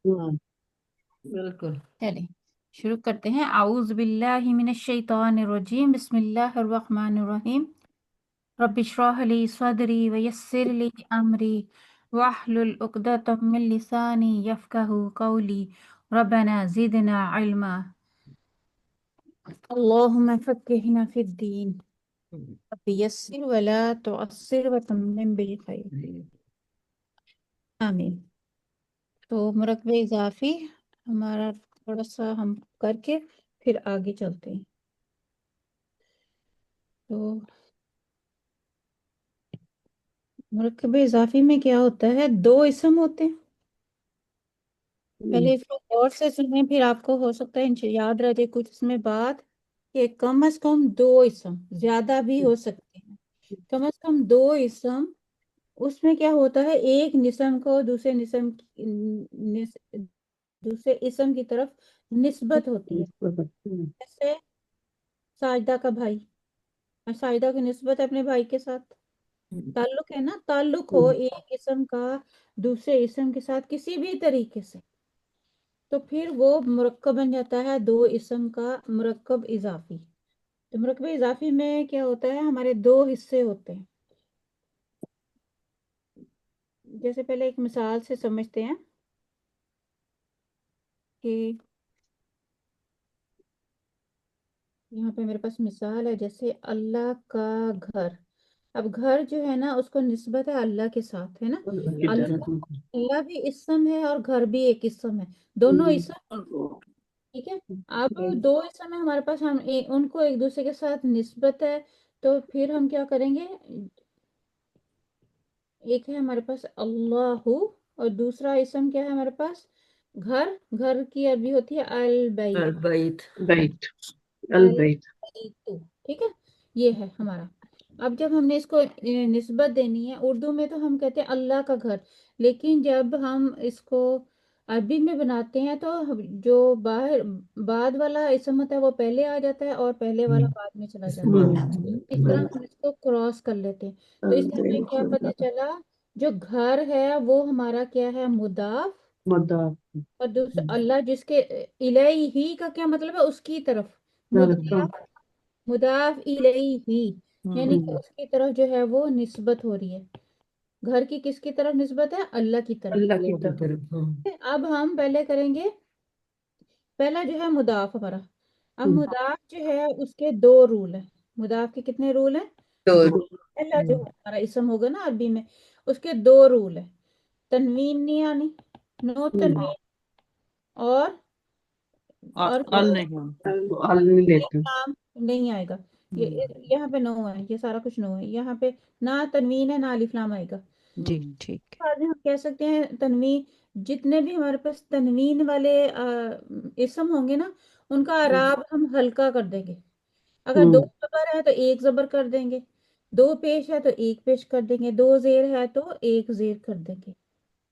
ہوں، بالکل۔ چلیں شروع کرتے ہیں۔ اعوذ باللہ من الشیطان الرجیم، بسم اللہ الرحمن الرحیم۔ رب اشرح لی صدری ویسر لی امری واحلل عقدۃ من لسانی یفقہوا قولی، ربنا زدنا علما، اللہم فقہنا فی الدین، رب یسر ولا تعسر وتمم بالخیر، آمین۔ تو مرکب اضافی ہمارا تھوڑا سا ہم کر کے پھر آگے چلتے ہیں۔ تو مرکب اضافی میں کیا ہوتا ہے؟ دو اسم ہوتے ہیں۔ پہلے اس کو غور سے سنیں، پھر آپ کو ہو سکتا ہے یاد رہ جائے کچھ اس میں بات، کہ کم از کم دو اسم، زیادہ بھی ہو سکتے ہیں، کم از کم دو اسم۔ اس میں کیا ہوتا ہے، ایک نسم کو دوسرے اسم کی طرف نسبت ہوتی ہے۔ جیسے ساجدہ کا بھائی، اور ساجدہ کی نسبت ہے اپنے بھائی کے ساتھ، تعلق ہے نا، تعلق ہو ایک اسم کا دوسرے اسم کے ساتھ کسی بھی طریقے سے، تو پھر وہ مرکب بن جاتا ہے دو اسم کا مرکب اضافی۔ تو مرکب اضافی میں کیا ہوتا ہے، ہمارے دو حصے ہوتے ہیں۔ جیسے پہلے ایک مثال سے سمجھتے ہیں کہ یہاں پہ میرے پاس مثال ہے، جیسے اللہ کا گھر۔ اب گھر جو ہے نا، اس کو نسبت ہے اللہ کے ساتھ، ہے نا، اللہ اللہ بھی اسم ہے اور گھر بھی ایک اسم ہے، دونوں اسم، ٹھیک ہے۔ اب دو اسم ہے ہمارے پاس، ہم ان کو ایک دوسرے کے ساتھ نسبت ہے، تو پھر ہم کیا کریں گے، ایک ہے ہمارے پاس اللہ، اور دوسرا اسم کیا ہے ہمارے پاس، گھر۔ گھر کی عربی ہوتی ہے البیت، البیت، بیت، البیت۔ البیت، ٹھیک ہے، یہ ہے ہمارا۔ اب جب ہم نے اس کو نسبت دینی ہے، اردو میں تو ہم کہتے ہیں اللہ کا گھر، لیکن جب ہم اس کو عربی میں بناتے ہیں تو جو باہر بعد والا اسم ہوتا ہے وہ پہلے آ جاتا ہے اور پہلے والا بعد میں چلا جاتا ہے، اس طرح ہم اس کو کراس کر لیتے ہیں۔ تو اس سے ہمیں کیا پتہ چلا، جو گھر ہے وہ ہمارا کیا ہے، مضاف، مدافع، اور دوسرا اللہ جس کے الیہ کا کیا مطلب ہے، اس کی طرف، مضاف، مضاف الیہ، یعنی کہ اس کی طرف جو ہے وہ نسبت ہو رہی ہے۔ گھر کی کس کی طرف نسبت ہے، اللہ کی طرف۔ اللہ کی طرف، ہاں۔ اب ہم پہلے کریں گے، پہلا جو ہے مضاف ہمارا۔ اب مضاف جو ہے اس کے دو رول ہیں۔ مضاف کے کتنے رول ہیں؟ پہلا جو ہمارا اسم ہوگا نا عربی میں، اس کے دو رول ہیں، تنوین نہیں آنی، نو تنوین، اور نہیں لیتے۔ کام نہیں آئے گا۔ یہاں پہ نو ہے، یہ سارا کچھ نو ہے، یہاں پہ نہ تنوین ہے نہ الف لام آئے گا۔ جی ٹھیک ہے۔ بعد میں ہم کہہ سکتے ہیں تنوین، جتنے بھی ہمارے پاس تنوین والے اسم ہوں گے نا، ان کا اعراب ہم ہلکا کر دیں گے۔ اگر دو زبر ہے تو ایک زبر کر دیں گے، دو پیش ہے تو ایک پیش کر دیں گے، دو زیر ہے تو ایک زیر کر دیں گے،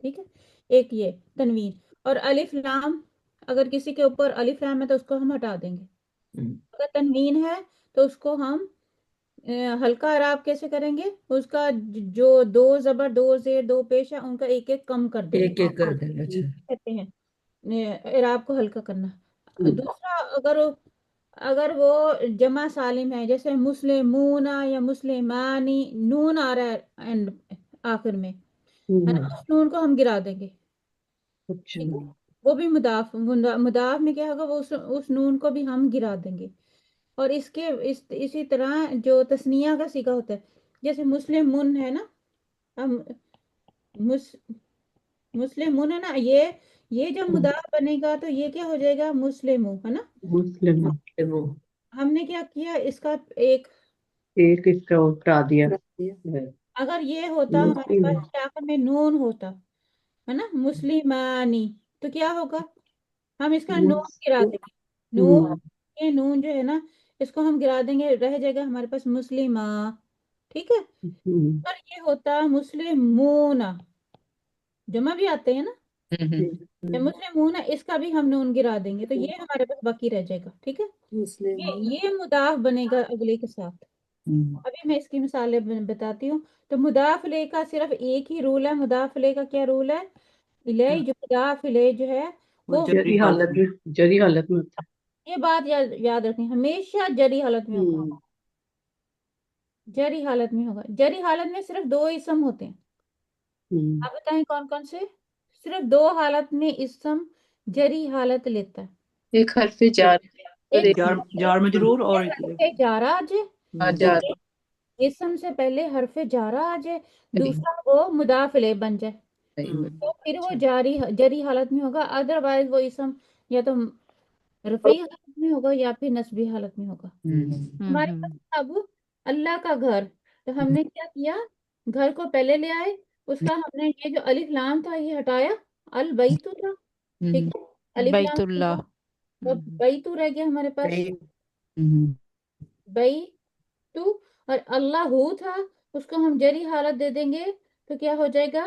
ٹھیک ہے۔ ایک یہ تنوین، اور الف لام، اگر کسی کے اوپر الف لام ہے تو اس کو ہم ہٹا دیں گے۔ اگر تنوین ہے تو اس کو ہم ہلکا اعراب کیسے کریں گے، اس کا جو دو زبر دو زیر دو پیش ہے ان کا ایک ایک کم کر دیں گے، ایک ایک کر دیں گے، اچھا۔ کہتے ہیں اعراب کو ہلکا کرنا۔ دوسرا، اگر وہ جمع سالم ہے، جیسے مسلمون یا مسلمانی، نون آ رہا ہے آخر میں، ہے نا، اس نون کو ہم گرا دیں گے، اچھا، ٹھیک ہے۔ وہ بھی مضاف میں کیا ہوگا، وہ اس نون کو بھی ہم گرا دیں گے۔ اور اسی طرح جو تثنیہ کا صیغہ ہوتا ہے، جیسے مسلمون ہے نا، ہم مسلمون ہے نا، یہ جب مضاف بنے گا تو یہ کیا ہو جائے گا، مسلمو، ہے نا۔ مسلم، ہم نے کیا کیا، اس کا ایک، ایک اس کا اٹھا دیا۔ اگر یہ ہوتا ہمارے پاس آخر میں نون ہوتا، ہے نا، مسلمانی، تو کیا ہوگا، ہم اس کا نون گرا دیں گے، نون، یہ نون جو ہے نا اس کو ہم گرا دیں گے، رہ جائے گا ہمارے پاس مسلمہ، ٹھیک ہے۔ پر یہ ہوتا مسلمون، جمع بھی آتے ہیں نا، مسلمون، اس کا بھی ہم نون گرا دیں گے تو یہ ہمارے پاس باقی رہ جائے گا، ٹھیک ہے۔ یہ مضاف بنے گا اگلے کے ساتھ۔ ابھی میں اس کی مثالیں بتاتی ہوں۔ تو مضاف لے کا صرف ایک ہی رول ہے، مضاف لے کا کیا رول ہے، इलैहि जो मुदाफ इलैहि जो है वो वो जरी हालत में। जरी हालत में होता ये बात याद रखनी, हमेशा जरी हालत में है। होगा, जरी हालत में होगा। जरी हालत में सिर्फ दो इसम होते हैं। आप बताएं कौन कौन से? सिर्फ दो हालत में इसम जरी हालत लेता है। एक हरफे जार और एक एक जार मजरूर और हरफे जारा आ जाए, जार इसम से पहले हरफे जारा आ जाए, दूसरा वो मुदाफ इलैहि बन जाए, तो फिर वो जरी हालत में होगा। अदरवाइज वो इसम या तो रफ़ई हालत में होगा या फिर नस्बी हालत में होगा। हमारे पास अब अल्लाह का घर, तो हमने क्या किया, घर को पहले ले आए, उसका हमने ये जो अलिफ लाम था ये हटाया, अल बैतु था, ठीक है, अलिफ लाम बैतुल्लाह। तो बैतु रह गया हमारे पास, बैतु, और अल्लाहू था, उसको हम जरी हालत दे देंगे तो क्या हो जाएगा,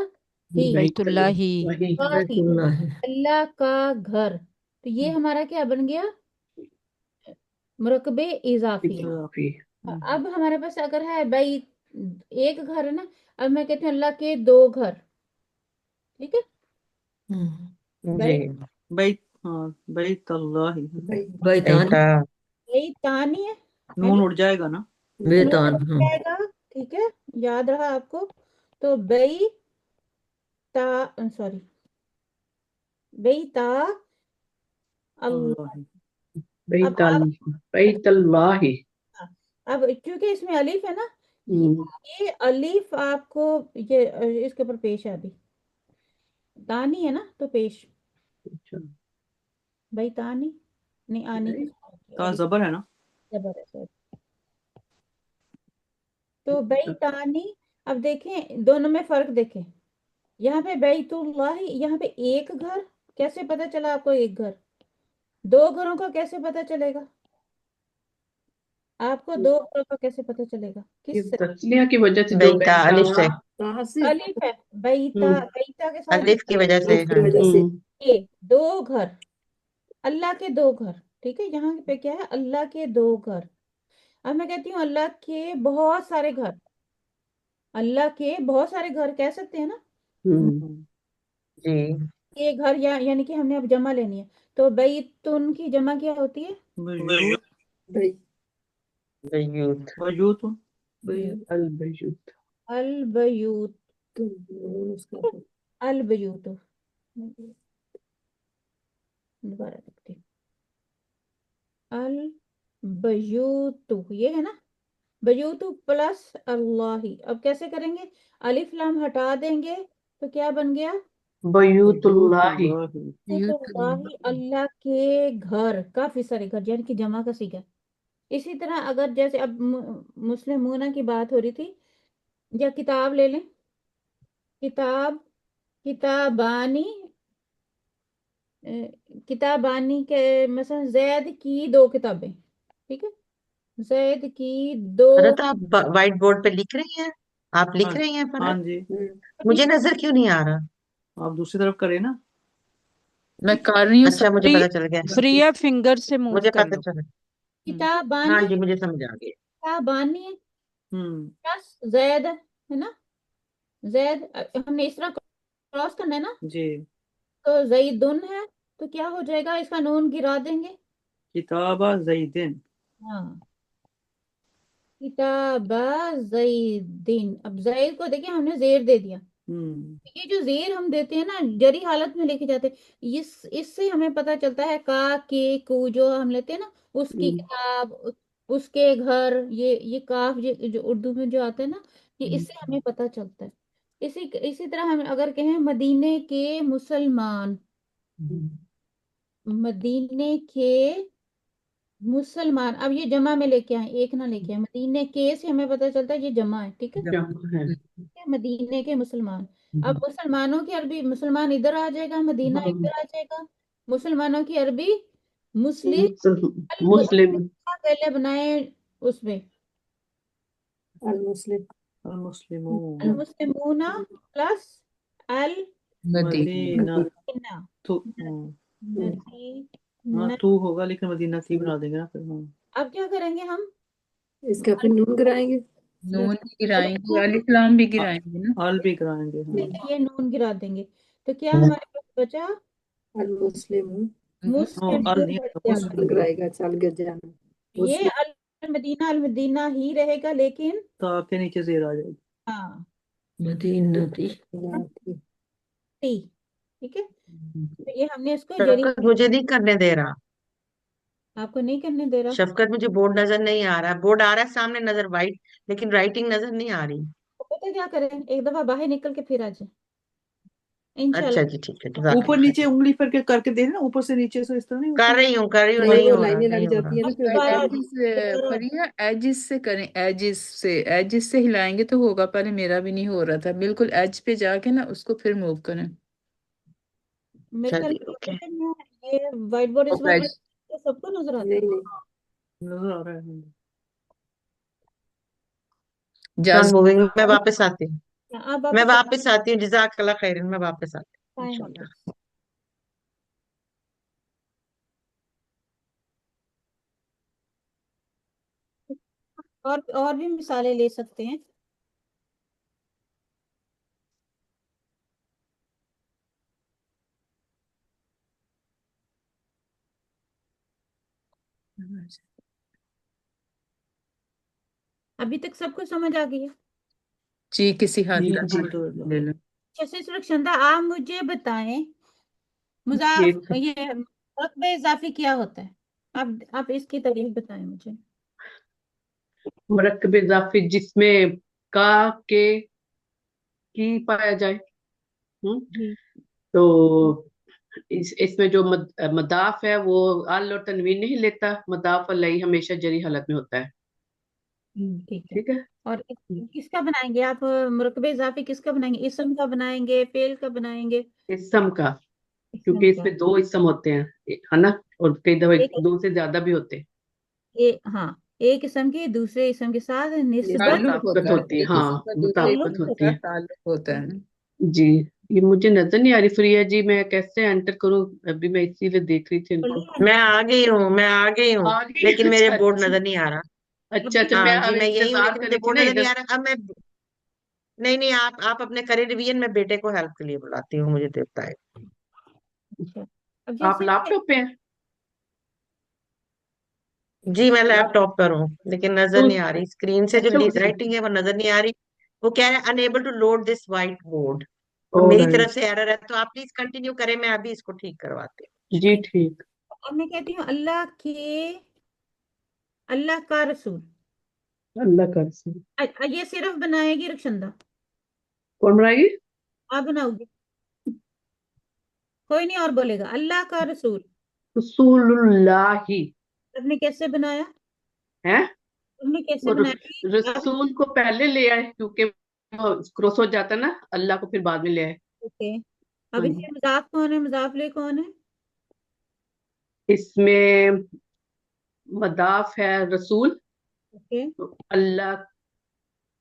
ही, बैतुल्लाही। वही अल्लाह का घर। तो ये हमारा क्या बन गया, मुरकबे इजाफी। इजाफी। अब हमारे पास अगर है भाई एक घर है ना, अब मैं कहती हूँ अल्लाह के दो घर, ठीक है, बैत, हाँ बैतुल्लाही, बैतानी है नून उड़ जाएगा ना। नून उठ जाएगा, ठीक है, याद रहा आपको। तो सॉरी, बैता अल्लाह। बैतल्लाही। अब क्योंकि इसमें अलीफ है ना, ये अलीफ आपको ये इसके ऊपर पेश है, अभी तानी है ना तो पेश, भाई तानी नहीं आनी ता जबर है ना। जबर है सर। तो बैतानी, अब देखें दोनों में फर्क देखें, यहाँ पे बैतुल्लाह, यहाँ पे एक घर, कैसे पता चला आपको एक घर? दो घरों का कैसे पता चलेगा आपको? दो घरों का कैसे पता चलेगा? किससे? तस्निया की वजह से, जो बैता अलिफ से, अलिफ है, बैता, बैता के साथ अलिफ की वजह से, ये दो घर, अल्लाह के दो घर, ठीक है, यहाँ पे क्या है, अल्लाह के दो घर। अब मैं कहती हूँ अल्लाह के बहुत सारे घर, अल्लाह के बहुत सारे घर कह सकते हैं ना, जी ये घर यानी कि हमने अब जमा लेनी है, तो बैतुन की जमा क्या होती है? बयूत, बयूत, बयूत, अल बैयूत। अल बयूत, अल बयूत, दोबारा लिखती हूँ, अल बयूत, ये है ना, बयूत प्लस अल्लाही। अब कैसे करेंगे, अलिफ लाम हटा देंगे तो क्या बन गया, बैयूतुल्लाही। बैतुल्लाही, अल्लाह के घर, काफी सारे घर, यानी कि जमा का सीगा। इसी तरह अगर जैसे अब मुस्लिमूना की बात हो रही थी, या किताब ले लें, किताब, किताबानी, किताबानी के मतलब जैद की दो किताबें, ठीक है, जैद की दो। अरे तो आप व्हाइट बोर्ड पे लिख रही हैं, आप लिख हाँ, रही हैं पर हाँ जी, मुझे नजर क्यों नहीं आ रहा? आप दूसरी तरफ करें ना। मैं कर रही हूँ, अच्छा मुझे पता चल गया, फ्री है, फिंगर से मूव मुझे कर पता लो। चला, हाँ किताबानी, जी मुझे समझ आ गया। किताबानी हम्म, प्लस जैद है ना, जैद हमने इस तरह क्रॉस करना है ना, जी, तो जैदुन है, तो क्या हो जाएगा, इसका नून गिरा देंगे, किताबा जैदिन। हाँ, किताबा जैदिन। अब जैद को देखिए हमने जेर दे दिया, ये जो जेर हम देते हैं ना, जरी हालत में लेके जाते हैं, इससे हमें पता चलता है का के कू जो हम लेते हैं ना, उसकी किताब, उसके घर, ये काफ जो उर्दू में जो आते हैं ना, ये इससे हमें पता चलता है। इसी इसी तरह हम अगर कहें मदीने के मुसलमान, मदीने के मुसलमान, अब ये जमा में लेके आए, एक ना लेके आए, मदीने के से हमें पता चलता है ये जमा है, ठीक है, मदीने के मुसलमान। अब मुसलमानों की अरबी, मुसलमान इधर आ जाएगा, मदीना इधर आ जाएगा, मुसलमानों की अरबी मुस्लिम, मुस्लिम। पहले बनाए उसमें मुस्लिमून, मुस्लिमूना प्लस अल मदीना, मदीना, हाँ तू होगा लेकिन मदीना थी बना देंगे ना फिर। हाँ, अब क्या करेंगे हम, इसका फिर नून गिराएंगे, नून भी गिराएंगे, अलिफ लाम भी गिराएंगे ना, आल भी कराएंगे। हाँ, ये नून गिरा देंगे, तो क्या हमारे बचा المسلم मुस्लिम अल गिर नहीं जाना। मुस्लिम चल रहेगा, चल गिर जाना। ये मुस्लिम अल मदीना ही रहेगा, लेकिन तो आपके नीचे जेर आ जाएगी। हाँ मदीनती। थी। टी, ठीक है। तो ये हमने इसको जरी, शफकत मुझे नहीं करने दे रहा। आपको नहीं करने दे रहा। शफकत मुझे बोर्ड नजर नहीं आ रहा। बोर्ड आ रहा है सामने नजर वाइट, लेकिन राइटिंग नजर नहीं आ रही। तो पता है क्या करें, एक दफा बाहर निकल के फिर आ जाए अच्छा इंशाल्लाह। जी, ठीक है, ऊपर जज़ाकल्लाह नीचे खैर। उंगली करके देख ना, ऊपर से नीचे से इस तरह नहीं होता। कर रही हूँ, नहीं, नहीं वो हो रहा, लाइनें नहीं लग हो जाती रहा। है ना, अब फिर दोबारा एजिस दोबारा फरिया एजिस से करें, एजिस से हिलाएंगे तो होगा। पहले मेरा भी नहीं हो रहा था, बिल्कुल एज पे जाके ना उसको फिर मूव करें। मेरे ख्याल चलिए, ओके। में ये व्हाइट बोर्ड इस ओके। वक्त सबको नजर आता नहीं है। नहीं। नजर आ रहा है। नॉन जाज मूविंग। मैं वापस आती हूँ, अब मैं वापस वापस आती हूँ, जज़ाकल्लाह खैरन। मैं वापस आती हूँ टाइम इंशाल्लाह। वापस। और भी मिसालें ले सकते हैं। अभी तक सबको समझ आ गई है। जी किसी हद जी तक अल्हम्दुलिल्लाह। ले लो। जैसे सुरक्षंदा, आप मुझे बताएं मुजाफ ठीक। ये रकबे इजाफी क्या होता है। आप इसकी तारीफ बताएं मुझे। मरकब इजाफी जिसमें का के की पाया जाए। जी तो इसमें जो मदाफ है वो अल और तनवीन नहीं लेता। मदाफ अलई हमेशा जरी हालत में होता है। ठीक है। ठीक है। और किसका बनाएंगे आप, मुरकबे इजाफी किसका बनाएंगे, इसम का बनाएंगे, फेल का बनाएंगे। इसम का, इसम क्योंकि का। इसमें दो इसम होते हैं, है ना। और कई दफा एक दो से ज्यादा भी होते हैं। हाँ, एक इसम के दूसरे इसम के साथ निस्बत ताल्लुक मुताबिकत होता है, होती है, एक किसी हाँ का दूसरे ताल्लुक मुताबिकत किसी होती का होता है। ताल्लुक होता है। जी। ये मुझे नजर नहीं आ रही फ्रिया जी, मैं कैसे एंटर करूं। अभी मैं इसीलिए देख रही थी इनको। है। मैं आ गई हूँ, मैं आ गई हूँ, आ गई। लेकिन मेरे अच्छा बोर्ड अच्छा नजर नहीं आ रहा। अच्छा अच्छा, मैं हाँ जी, अब मैं यही हूँ, इंतजार लेकिन कर मुझे रही थी बोर्ड ना नजर नहीं इधर। आ रहा। अब मैं नहीं नहीं, आप अपने करें रिवीजन, मैं बेटे को हेल्प के लिए बुलाती हूँ, मुझे देता है। अच्छा, अब आप जैसे लैपटॉप पे हैं? जी मैं लैप लैपटॉप पर हूँ, लेकिन नजर तो नहीं आ रही स्क्रीन से। जो अच्छा। राइटिंग है वो नजर नहीं आ रही। वो कह रहे हैं unable to load this white board. तो मेरी ऑलराइट। तरफ से एरर है, तो आप प्लीज कंटिन्यू करें, मैं अभी इसको ठीक करवाती जी ठीक। अब मैं कहती हूँ अल्लाह का रसूल। अल्लाह का रसूल। ये सिर्फ बनाएगी रक्षंदा, कौन बनाएगी? आप बनाओगी, कोई नहीं और बोलेगा। अल्लाह का रसूल रसूलुल्लाही आपने कैसे बनाया, है। आपने कैसे वो बनाया आप। रसूल को पहले ले आए, क्योंकि वो क्रॉस हो जाता ना, अल्लाह को फिर बाद में ले आए। ओके, अब हाँ जी। इसमें मजाफ कौन है, मजाफ ले कौन है। इसमें मदाफ है रसूल, ओके, तो अल्लाह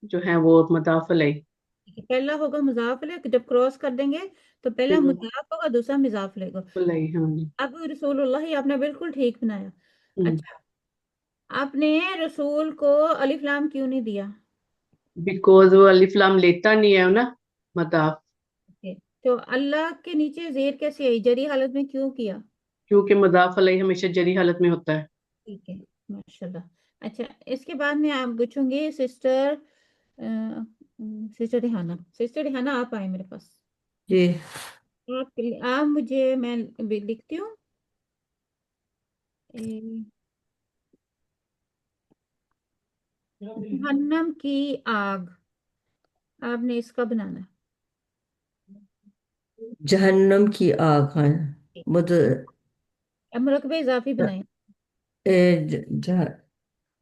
जो है वो मदाफ अलैह। ठीक है। पहला होगा मुजाफ ले, जब क्रॉस कर देंगे तो पहला हम्म, मुजाफ होगा, दूसरा मुजाफ लेगा। अलैह, हाँ जी। अब रसूलुल्लाह ही आपने बिल्कुल ठीक बनाया। हम्म, अच्छा, आपने रसूल को अलिफ लाम क्यों नहीं दिया। बिकॉज वो अलिफ लाम लेता नहीं है ना, मदाफ। ओके, तो अल्लाह के नीचे जेर कैसे आई, जरी हालत में क्यों किया। क्योंकि मदाफ अलैह हमेशा जरी हालत में होता है। ठीक है, माशाल्लाह। अच्छा, इसके बाद में आप पूछूंगी सिस्टर रिहाना आप आए मेरे पास। जी। आप मुझे, मैं लिखती हूँ ए, जहन्नम की आग, आपने इसका बनाना जहन्नम की आग है। है। मुद अब मुरकबे इजाफी बनाए। ए, ज, जह,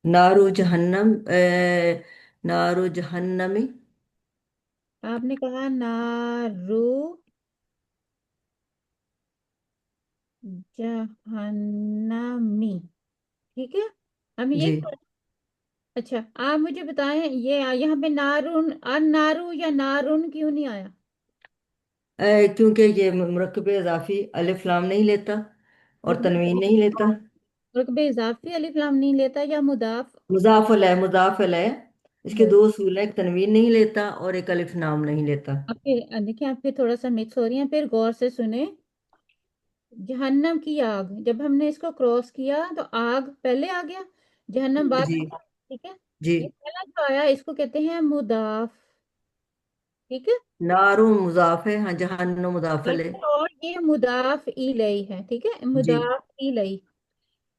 नारू जहन्नम नारू जहन्नमी। आपने कहा नारू जहन्नमी, ठीक है, हम ये। जी। अच्छा, आप मुझे बताएं ये यहाँ पे नारुन अन नारू या नारुन क्यों नहीं आया। क्योंकि ये मुरक्कब इजाफी अलिफ लाम नहीं लेता और तनवीन नहीं लेता। रुकबे इजाफी अलिफ लाम नहीं लेता या मुदाफ। मुजाफ अलैह, इसके दो उसूल हैं, एक तनवीन नहीं लेता और एक अलिफ नाम नहीं लेता। अब फिर देखिए, आप फिर थोड़ा सा मिक्स हो रही हैं, फिर गौर से सुने। जहन्नम की आग, जब हमने इसको क्रॉस किया तो आग पहले आ गया, जहन्नम बाद जी में आया, ठीक है। जी। ये पहला जो आया इसको कहते हैं मुदाफ, ठीक है। नारुन मुजाफ है, हाँ, जहन्नुम मुदाफल है। बिल्कुल, और ये मुदाफ इलई है, ठीक है, जी मुदाफ इलई।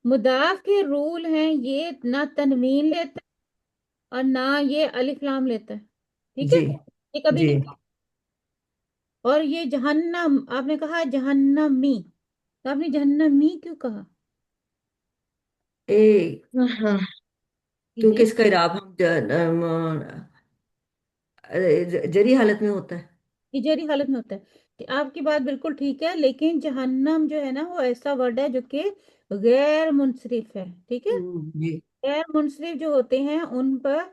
मुदाफ के रूल हैं, ये ना तनवीन लेता है और ना ये अलिफ लाम लेता है, ठीक है, जी ये कभी जी। नहीं। और ये जहन्नम, आपने कहा जहन्नमी, तो आपने जहन्नमी क्यों कहा? ए हाँ। क्योंकि कीजिए। इसका इराब हम जरी हालत में होता है। ये जहरी हालत में होता है, तो आपकी बात बिल्कुल ठीक है, लेकिन जहन्नम जो है ना वो ऐसा वर्ड है जो कि गैर मुनसरिफ है, ठीक है। जी। गैर मुनसरिफ जो होते हैं उन पर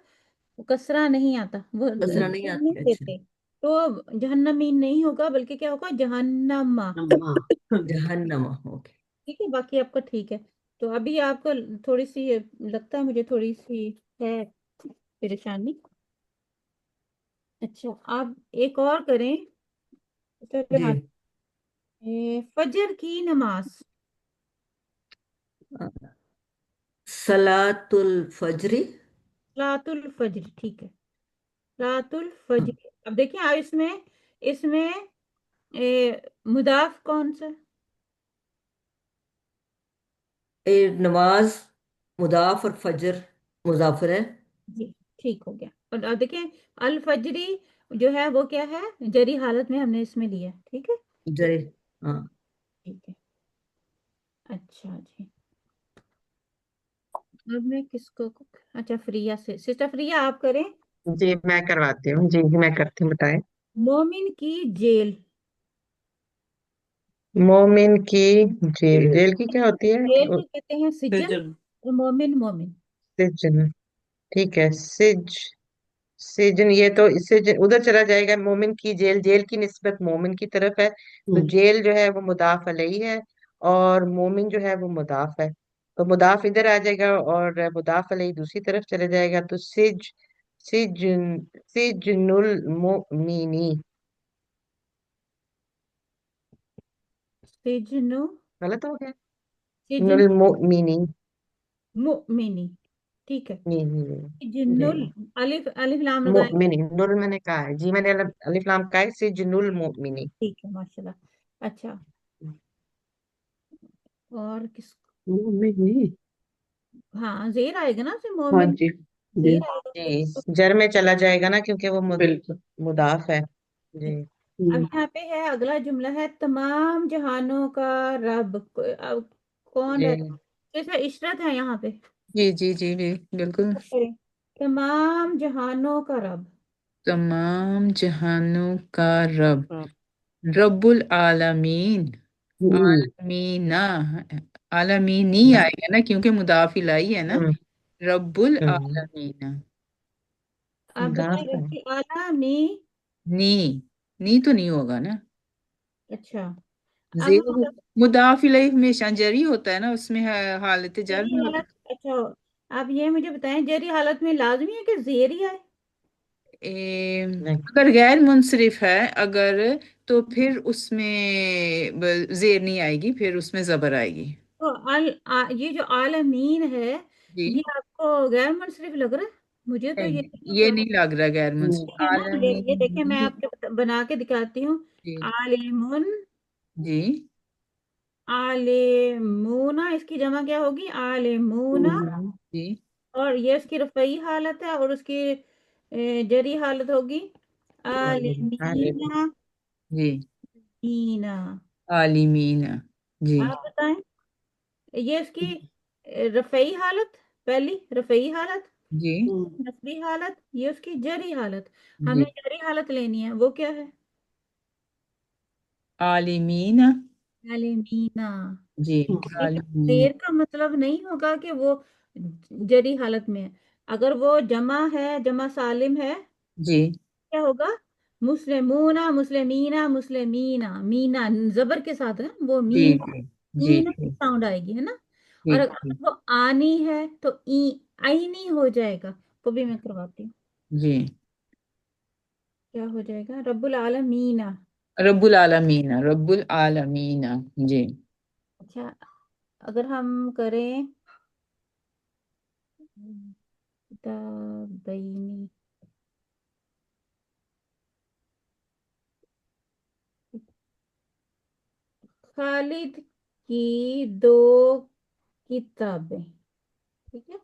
कसरा नहीं आता, वो कसरा नहीं नहीं आती, अच्छा। देते, तो जहन्नमीन नहीं होगा, बल्कि क्या होगा, जहन्नमा, अम्मा। जहन्नम, ओके। ठीक है। बाकी आपका ठीक है। तो अभी आपको थोड़ी सी लगता है मुझे थोड़ी सी है परेशानी। अच्छा, आप एक और करें। चलो हाँ, जी। फजर की नमाज। सलातुल फजरी। सलातुल फजर, ठीक है, सलातुल फजर। अब देखिए आप इसमें, इसमें मुदाफ कौन सा? नमाज मुदाफ और फजर मुजाफर है। जी, ठीक हो गया। और अब देखिए अल फजरी जो है वो क्या है, जरी हालत में हमने इसमें लिया, ठीक है। जरी, हाँ। ठीक है, अच्छा जी। अब मैं किसको, अच्छा फ्रिया से, सिस्टर फ्रिया आप करें। जी मैं करवाती हूँ, जी मैं करती हूँ, बताएं। मोमिन की जेल। मोमिन की जेल, जेल की क्या होती है? जेल को कहते हैं सिजन, सजन। और मोमिन मोमिन। सिजन, ठीक है। सिजन, ये तो इससे उधर चला जाएगा। मोमिन की जेल, जेल की निस्बत मोमिन की तरफ है, तो हम्म, जेल जो है वो मुदाफ अलैहि है, और मोमिन जो है वो मुदाफ है। तो मुदाफ इधर आ जाएगा और मुदाफ अलैहि दूसरी तरफ चले जाएगा। तो सिजन सिजनुल मोमिनी, सिजनु, गलत हो गया। सिजन नुल मोमिनी, मुमिनी, ठीक है। नी नी नी, जी। सिजनुल, अलिफ अलिफ लाम लगाएंगे, मोमिनी, नुल मैंने कहा है जी, मैंने अलिफ लाम कहा है। सिजनुल मोमिनी। ठीक है, माशाल्लाह। अच्छा, और किस, नहीं। हाँ जेर आएगा ना फिर हाँ मोमिन, जी जी। जेर आएगा फिर। जी जर में चला जाएगा ना, क्योंकि वो बिल्कुल। मुदाफ है। जी। अब हम्म, यहाँ पे है अगला जुमला है, तमाम जहानों का रब। अब कौन जी है? जैसे इशरत है यहाँ पे, जी बिल्कुल। तो करें, तमाम जहानों का रब। तमाम जहानों का रब, हाँ। रब्बुल आलमीन। हम्म, आलमीना, आलमीनी आएगा ना, क्योंकि मुदाफ इलाही है ना। हम्म रब्बुल हम्म, आलमीना। आप बताएं, मुदाफ है। रब्बुल आला मी। नी, नी तो नहीं होगा ना। अच्छा, अब जेर, मुदाफ इलाही हमेशा जरी होता है ना, उसमें हालत जर जरी में होता हालत, अच्छा, आप ये मुझे बताएं, जरी हालत में लाजमी है कि जेर ही आए? है। नहीं। अगर गैर मुनसरिफ है अगर, तो फिर उसमें जेर नहीं आएगी, फिर उसमें जबर आएगी। तो ये जो आलमीन है, ये जी, आपको गैर मुनसरिफ लग रहा है? मुझे तो ये नहीं नहीं लग ये रहा। नहीं लग रहा गैर हम्म, मुनसरिफ। ठीक है ना, ये देखिए मैं आलमीन। आपके बना के दिखाती हूँ। जी आलिमुन, जी आलिमूना, इसकी जमा क्या होगी, आलिमूना। हम्म, जी और ये उसकी रफ़ई हालत है, और उसकी जरी हालत होगी आलिमीना, जी। मीना। आलिमीन, जी आप बताएं, ये इसकी रफ़ई हालत, पहली रफ़ई हालत, जी हम्म, नस्बी हालत, ये उसकी जरी हालत। जी। हमने जरी हालत लेनी है, वो क्या है? आलिमीन, आलिमीना। जी देखिए, आलिमीन, देर का मतलब नहीं होगा कि वो जरी हालत में है। अगर वो जमा है, जमा सालिम है, जी क्या होगा, मुस्लिमूना, मुस्लिमीना, मुस्लिमीना, मीना जबर के साथ है वो जी मीना, जी जी मीना की जी साउंड आएगी, है ना। और ठीक अगर ठीक। वो आनी है तो ई, आईनी हो जाएगा। वो भी मैं करवाती हूँ, जी, क्या हो जाएगा, रब्बुल आलमीना। रब्बुल आलमीन, रब्बुल आलमीन। जी اچھا اگر ہم کریں کتابینی، خالد کی دو کتابیں، ٹھیک ہے،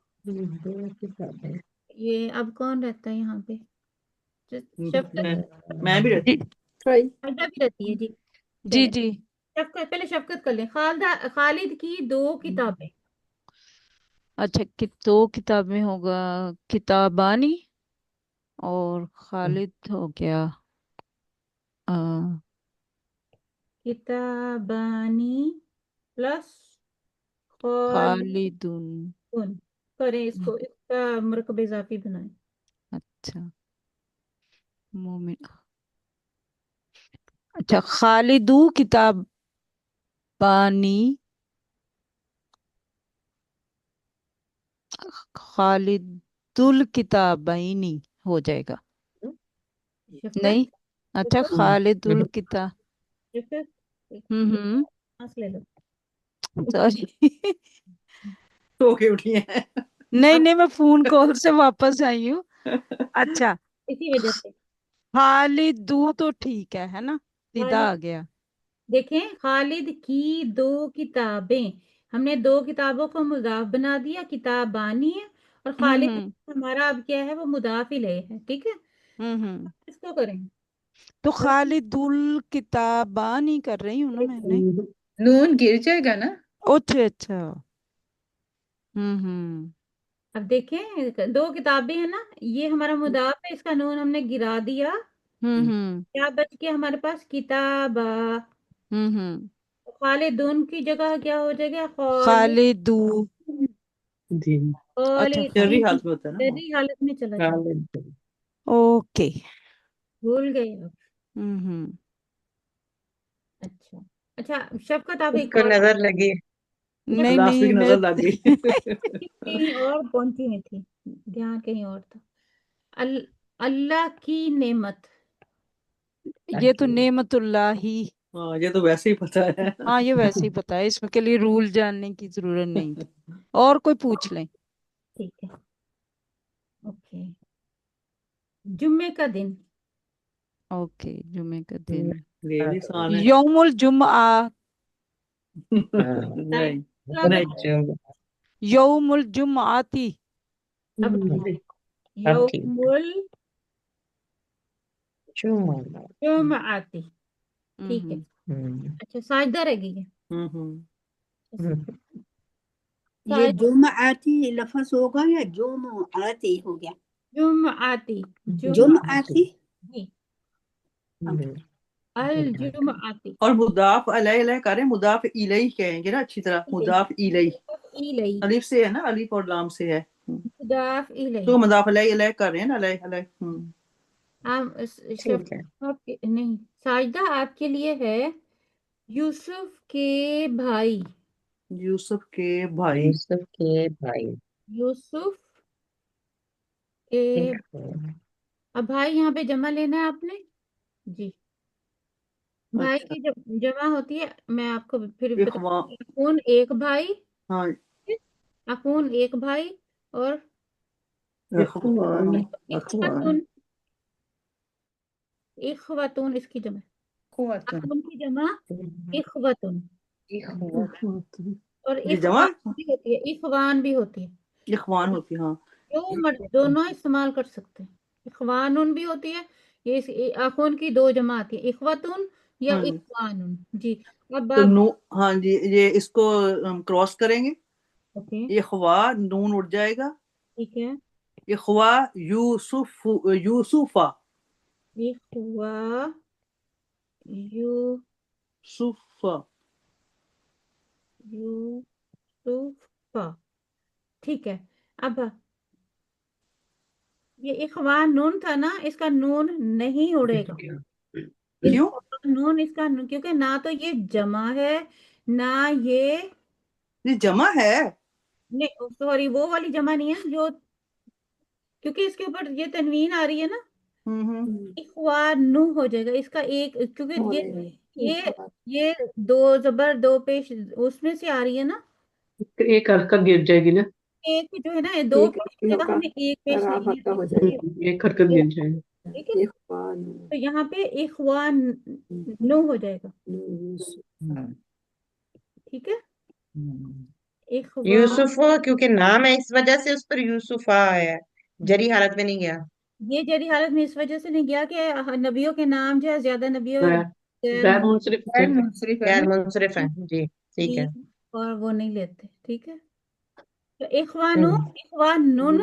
دو کتابیں یہ اب کون رہتا ہے یہاں پہ؟ شفقت میں بھی رہتی جی صحیح خالدہ بھی رہتی ہے جی، جی چلے جی شفقت، پہلے شفقت کر لیں، خالد کی دو کتابیں، اچھا دو کتابیں ہوگا کتابانی، اور خالد ہو گیا آ، کتابانی پلس خالدون، خالدون. کریں اس کو، اس کا مرکب اضافی بنائیں۔ اچھا مومن، اچھا خالدو کتابانی، خالد الکتابینی ہو جائے گا شفقت نہیں؟ اچھا شفقت خالد الکتاب شفقت ایک سانس لے لو، سوری سو کے اٹھی ہیں نہیں اب نہیں میں فون کال سے واپس آئی ہوں۔ اچھا اسی وجہ سے خالدو تو ٹھیک ہے نا، سیدھا خالد، آ گیا۔ دیکھیں خالد کی دو کتابیں، ہم نے دو کتابوں کو مضاف بنا دیا، کتابانی ہے، اور خالد ہوں ہمارا اب کیا ہے، وہ مضاف الیہ ہے، ٹھیک ہے، ہوں اس کو کریں تو خالد الکتابانی کر رہی ہوں نا میں نے۔ نون گر جائے گا نا؟ اچھا اچھا ہوں اب دیکھیں دو کتابیں ہیں نا، یہ ہمارا مضاف ہے، اس کا نون ہم نے گرا دیا، ہوں کیا بچ کے ہمارے پاس کتابہ، ہوں خالدون کی جگہ کیا ہو جائے گا، خالدو، جی اچھا جرری حالت میں ہوتا ہے نا جری حالت میں چلا جائے، خالد اوکے بھول گئے آپ، ہوں اچھا اچھا شفقت آپ اس ایک کو اور نظر لگی نہیں لاسٹ ویک نہیں نظر لگ گئی کہیں اور پہنچی نہیں تھی، دھیان کہیں اور تھا، اللہ کی نعمت، یہ تو نعمت اللہ ہی، ہاں یہ تو ویسے ہی پتا ہے ہاں یہ ویسے ہی پتا ہے، اس میں کے لیے رول جاننے کی ضرورت نہیں تھی۔ اور کوئی پوچھ لیں؟ ٹھیک ہے، اوکے، جمعے کا دن، اوکے جمعے کا دن، یہ بھی آسان ہے یوم الجمعہ، نہیں نجم یوم الجمعاتی، اب اب ٹھیک یوم چوما الجمعاتی، ٹھیک ہے، اچھا ساجدہ رہ گئی ہے، یہ ساجدہ جمعاتی لفظ ہوگا یا جمعاتی ہو گیا؟ جمعاتی، جمعاتی، جی الجمعاتی، اور مضاف علیہ علیہ کریں، مضاف الیہ کہیں گے نا اچھی طرح، مضاف الیہ الیہ، الف سے ہے نا، الف اور لام سے ہے مضاف الیہ، تو مضاف علیہ علیہ کر رہے ہیں نا، علیہ علیہ ٹھیک ہے نہیں ساجدہ آپ کے لیے ہے، یوسف کے بھائی، یوسف کے بھائی، یوسف کے بھائی یوسف کے، اب بھائی یہاں پہ جمع لینا ہے آپ نے، جی بھائی اچھا کی جمع ہوتی ہے، میں آپ کو پھر اخوان، اخون ایک بھائی، ہاں اخون ایک بھائی، اور اخوان اخواتون، اخواتون اس کی جمع، قوتن، اخون کی جمع اخواتون، اور جی جمع اخوان بھی ہوتی ہے، اخوان بھی ہوتی ہے، اخوان ہوتی ہاں جو دونوں استعمال کر سکتے ہیں، اخوانون بھی ہوتی ہے، یہ اخون کی دو جمع آتی ہے، اخواتون یا ہاں جی اخوانون، جی اب تو آپ نو، ہاں جی یہ اس کو ہم کراس کریں گے، اوکے اخوا نون اٹھ جائے گا، ٹھیک ہے، اخوا یوسف یوسفا اخوا یو صفا، یوسفا، ٹھیک ہے، اب یہ اخوان نون تھا نا، اس کا نون نہیں اڑے گا، کیوں؟ نون اس کا کیونکہ نہ تو یہ جمع ہے، نہ یہ یہ جمع ہے نہیں، سوری وہ والی جمع نہیں ہے جو، کیونکہ اس کے اوپر یہ تنوین آ رہی ہے نا، اخوانو ہو جائے گا، اس کا ایک، کیونکہ یہ یہ دو زبر دو پیش اس میں سے آ رہی ہے نا، ایک حرکت گر جائے گی نا، ایک جو ہے نا یہ دو ایک پیش کی جگہ کا ہمیں ایک پیش اعراب لینی ہلکا ہے، ہو جائے گا. ایک حرکت گر جائے گی. ٹھیک ہے، اخوان تو یہاں پہ اخوان نو ہو جائے گا، ہاں، ٹھیک ہے، ہوں، اخوان یوسف کیونکہ نام ہے اس وجہ سے اس پر یوسف آیا ہے، جری حالت میں نہیں گیا. یہ جری حالت میں اس وجہ سے نہیں گیا کہ نبیوں کے نام جو ہے زیادہ نبیوں غیر غیر غیر منصرف غیر تھے. منصرف ہے غیر نا. منصرف ہیں جی، ٹھیک ہے. اور وہ نہیں لیتے، ٹھیک ہے، تو اخوانون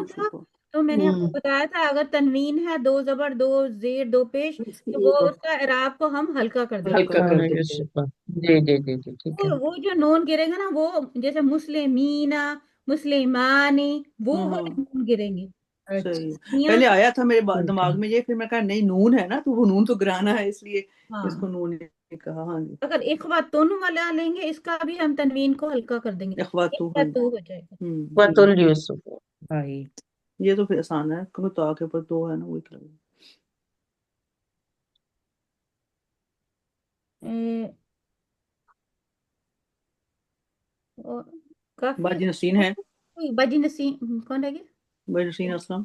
تھا، یوسف تو میں نے آپ کو بتایا تھا اگر تنوین ہے دو زبر دو زیر دو پیش تو وہ اس کا اعراب کو ہم ہلکا کر دیں گے، ہلکا کر دیں. یوسف، جی جی جی جی ٹھیک ہے. وہ جو نون گرے گا نا وہ جیسے مسلمینا مسلمانی وہ والے نون گریں گے، اچھا، صحیح. میاں پہلے آیا تھا میرے ٹھیک ہے. دماغ میں یہ، پھر میں کہا نہیں نون ہے نا، تو وہ نون تو گرانا ہے، اس لیے ہاں، اس کو نون نے کہا. ہاں جی، اگر اخواتون والا لیں گے اس کا بھی ہم تنوین کو ہلکا کر دیں گے، اخواتو. ہاں جی. اخواتو ہو جائے گا. وطل یوسف. بھائی یہ تو پھر آسان ہے کیونکہ تو کے اوپر دو ہے نا، وہی کریں. اے، اور کافی باجی نسرین ہے، باجی نسیم کون رہ گیا؟ باجی نسرین اسلم.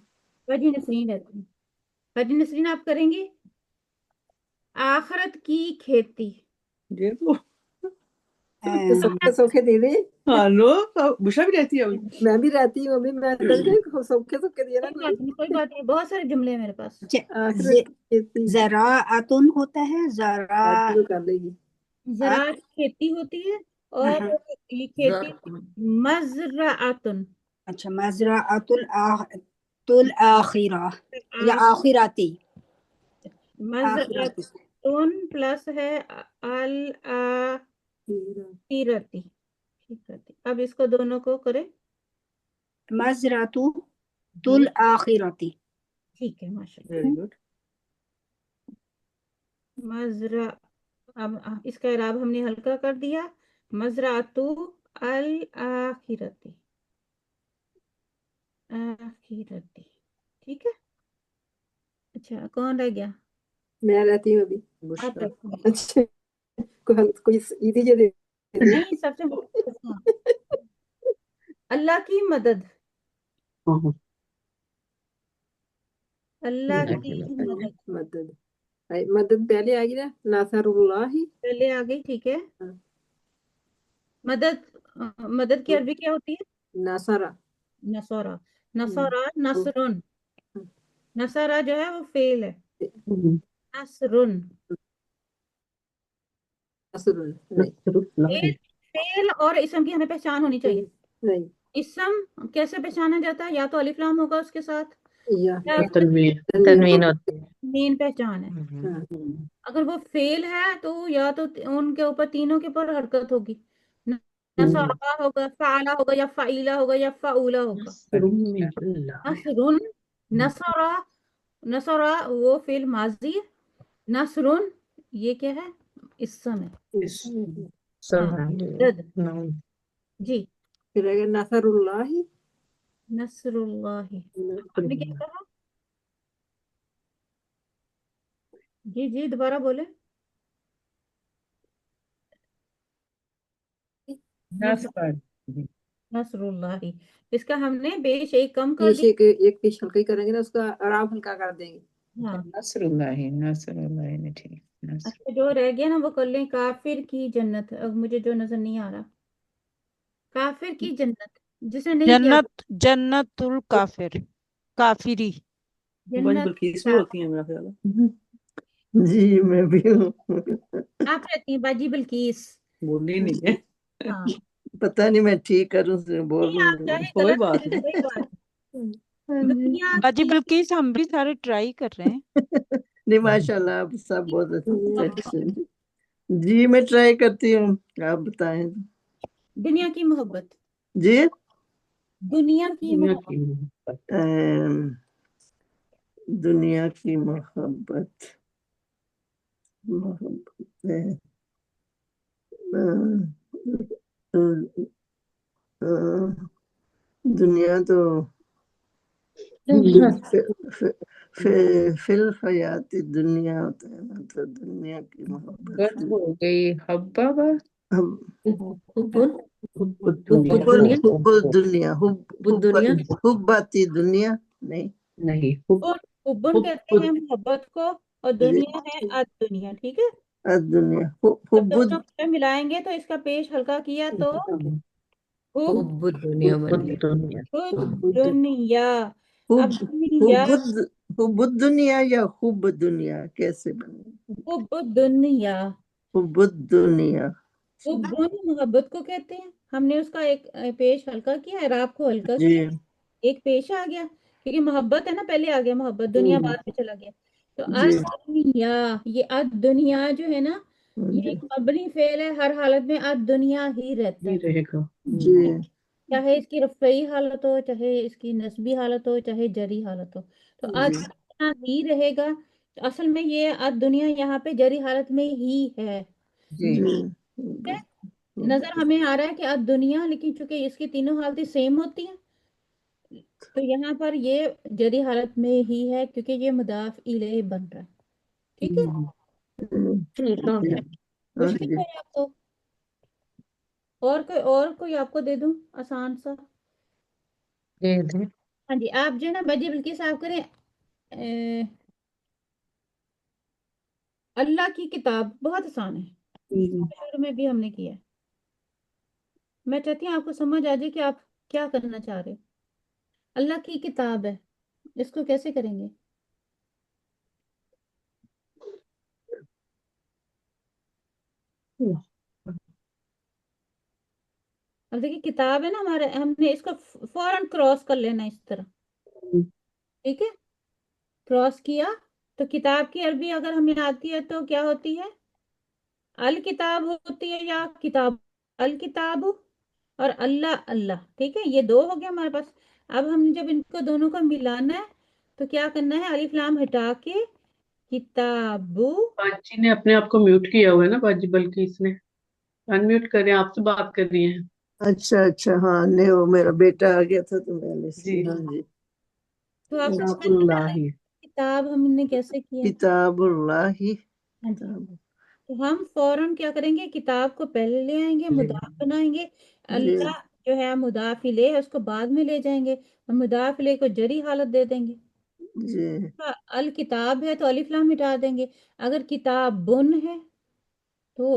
باجی نسرین رہتی ہیں، باجی نسرین آپ کریں گی آخرت کی کھیتی. یہ تو سوکھے سوکھے دے دے. ہاں لو بشرا بھی رہتی ہے ابھی. میں بھی رہتی ہوں ابھی، میں کل گئی سوکھے سوکھے دیے نا کوئی بات نہیں، کوئی بات نہیں، بہت سارے جملے ہیں میرے پاس. آخرت کی کھیتی. زراعتن ہوتا ہے، آج تو کر لے گی. زراعت کھیتی ہوتی ہے اور یہ کھیتی مزرعتن اچھا مزرعۃ الآخرہ یا آخراتی، آخراتی. مزرعتن پلس ہے الآخرتی، اب اس کو دونوں کو کریں، مزرعۃ الآخرتی. ٹھیک ہے، ماشاء اللہ. Very good. مزرع اب اس کا اعراب ہم نے ہلکا کر دیا، مزرعۃ الآخرتی، آخرتی، ٹھیک ہے. اچھا کون رہ گیا؟ میں رہتی ہوں ابھی. آپ بشرا. رہتی ہیں. اچھا کوئی عیدی جو دے دے. نہیں، سب سے اللہ کی مدد، اللہ کی مدد مدد. مدد پہلے آئے گی نا، ناصر اللہ. پہلے آ گئی، ٹھیک ہے. مدد مدد کی عربی کیا ہوتی ہے؟ ناصرہ. نصورہ، نصورہ، نصرن، نصرہ جو ہے وہ فعل ہے، نصرن فعل اور اسم کی ہمیں پہچان ہونی چاہیے. نہیں اسم کیسے پہچانا جاتا ہے؟ یا تو الف لام ہوگا اس کے ساتھ یا یا تنویر. تنوین ہوتی ہے. مین پہچان ہے. اگر وہ فعل ہے تو یا تو ان کے اوپر تینوں کے اوپر حرکت ہوگی، نصرہ ہوگا، فعلہ ہوگا، یا فعیلہ ہوگا، یا فعولہ ہوگا. نصرن، نصرہ، نصرہ وہ فعل ماضی ہے، نصرن یہ کیا ہے؟ اسم ہے. سبحان مدد، اللہ. جی. پھر اگر ناصر اللہ. نصر اللہ، آپ نے کیا کہا؟ جی جی دوبارہ بولے. نصر اللہ، اس کا ہم نے بیش ایک کم کر پیش دیا. ایک پیش ہلکا ہی کریں گے نا، اس کا آرام ہلکا کر دیں گے. ہاں، نصر اللہ نے ٹھیک. نصر اچھا جو رہ گیا نا وہ کر لیں. کافر کی جنت، اب مجھے جو نظر نہیں آ رہا، کافر کی جنت جسے نہیں کیا جنت، جنت الکافر، کافری. باجی جنت بلقیس بھی ہوتی ہیں میرا خیال ہے. جی میں بھی ہوں. آپ رہتی ہیں باجی بلقیس. بولنی نہیں ہے. ہاں پتہ نہیں میں ٹھیک کروں سے بول نہیں، رہی آپ چاہے کوئی غلط بات کریں، نہیں. کوئی بات نہیں. ہوں. دنیا باجی کی بلقیس ہم بھی سارے ٹرائی کر رہے ہیں. نہیں ماشاء اللہ آپ سب بہت اچھے. جی میں ٹرائی کرتی ہوں، آپ بتائیں. دنیا کی محبت، جی دنیا کی دنیا محبت، کی دنیا کی محبت. محبت دنیا تو फिल हयाती दुनिया होता है ना, तो दुनिया की मोहब्बत गत हो गई हब्बाबा हम हुब्बुन हुब्बुद हुब्बुद दुनिया दुनिया हुब्बुद दुनिया बुद दुनिया हुब्बाती दुनिया नहीं नहीं हुब्बुन कहते हैं मोहब्बत को, और जी दुनिया है अद दुनिया। ठीक है, दुनिया जब हुब्बुद दोनों को मिलाएंगे तो इसका पेश हल्का किया तो हुब हुब्बुद दुनिया बन गई। दुनिया दुनिया। अब हुब दुनिया, हुब्बुद हुब्बुद दुनिया या हुब दुनिया कैसे बने? हुब दुनिया, हुब्बुद दुनिया हुब्बुन मोहब्बत को कहते हैं। हमने उसका एक पेश हल्का किया है, राब को हल्का जी किया, एक पेश आ गया, क्योंकि मोहब्बत है ना, पहले आ गया मोहब्बत, दुनिया बाद में चला गया। तो जी अद दुनिया, ये अद दुनिया जो है ना, ये जी एक मबनी फेल है, हर हालत में अद दुनिया ही रहता ही है। रहेगा। जी चाहे इसकी रफ़ई हालत हो, चाहे इसकी नस्बी हालत हो, चाहे जरी हालत हो, तो अद जी दुनिया ही रहेगा। तो असल में ये अद दुनिया यहाँ पे जरी हालत में ही है। जी जी ठीक है? नजर हमें आ रहा है कि अद दुनिया, लेकिन चूंकि इसकी तीनों हालतें सेम होती हैं, तो यहाँ पर ये जरी हालत में ही है, क्योंकि ये मुदाफ इलेह बन रहा है। ठीक है, ठीक हो गया। हाँ मुश्किल जी है आपको? और कोई आपको दे दूं आसान सा? दे दे। हाँ जी, आप जो है ना बजी बिल्किस आप करें, अल्लाह की किताब, बहुत आसान है, शुरू में भी हमने किया है। मैं चाहती हूँ आपको समझ आ जाए कि आप क्या करना चाह रहे हो। अल्लाह की किताब है, इसको कैसे करेंगे? अब देखिए, किताब है ना हमारे, हमने इसको फौरन क्रॉस कर लेना इस तरह। ठीक है, क्रॉस किया तो किताब की अरबी अगर हमें आती है तो क्या होती है? अल किताब होती है, या किताब, अल किताब और अल्लाह अल्लाह। ठीक है, ये दो हो गया हमारे पास। अब हम जब इनको दोनों को मिलाना है तो क्या करना है? अलिफ लाम हटा के किताबु। बाजी ने अपने आप को म्यूट किया हुआ है ना, बाजी, बल्कि इसने अनम्यूट करें, आपसे बात कर रही हैं। अच्छा अच्छा हाँ नहीं वो मेरा बेटा आ गया था तो मैंने जी इसलिए हाँ जी तो आपको समझ में आ किताबुल्लाह रहा है ही। किताब हमने कैसे किया? किताबुल्लाही हाँ जी, तो हम फौरन क्या करेंगे? किताब को पहले ले आएंगे, मुदाफ बनाएंगे, जी अल्लाह जो है मुदाफ इलेह है उसको बाद में ले जाएंगे, और मुदाफ इलेह को जरी हालत दे देंगे। जी अल किताब है तो अलिफ लाम मिटा देंगे। अगर किताब बुन है तो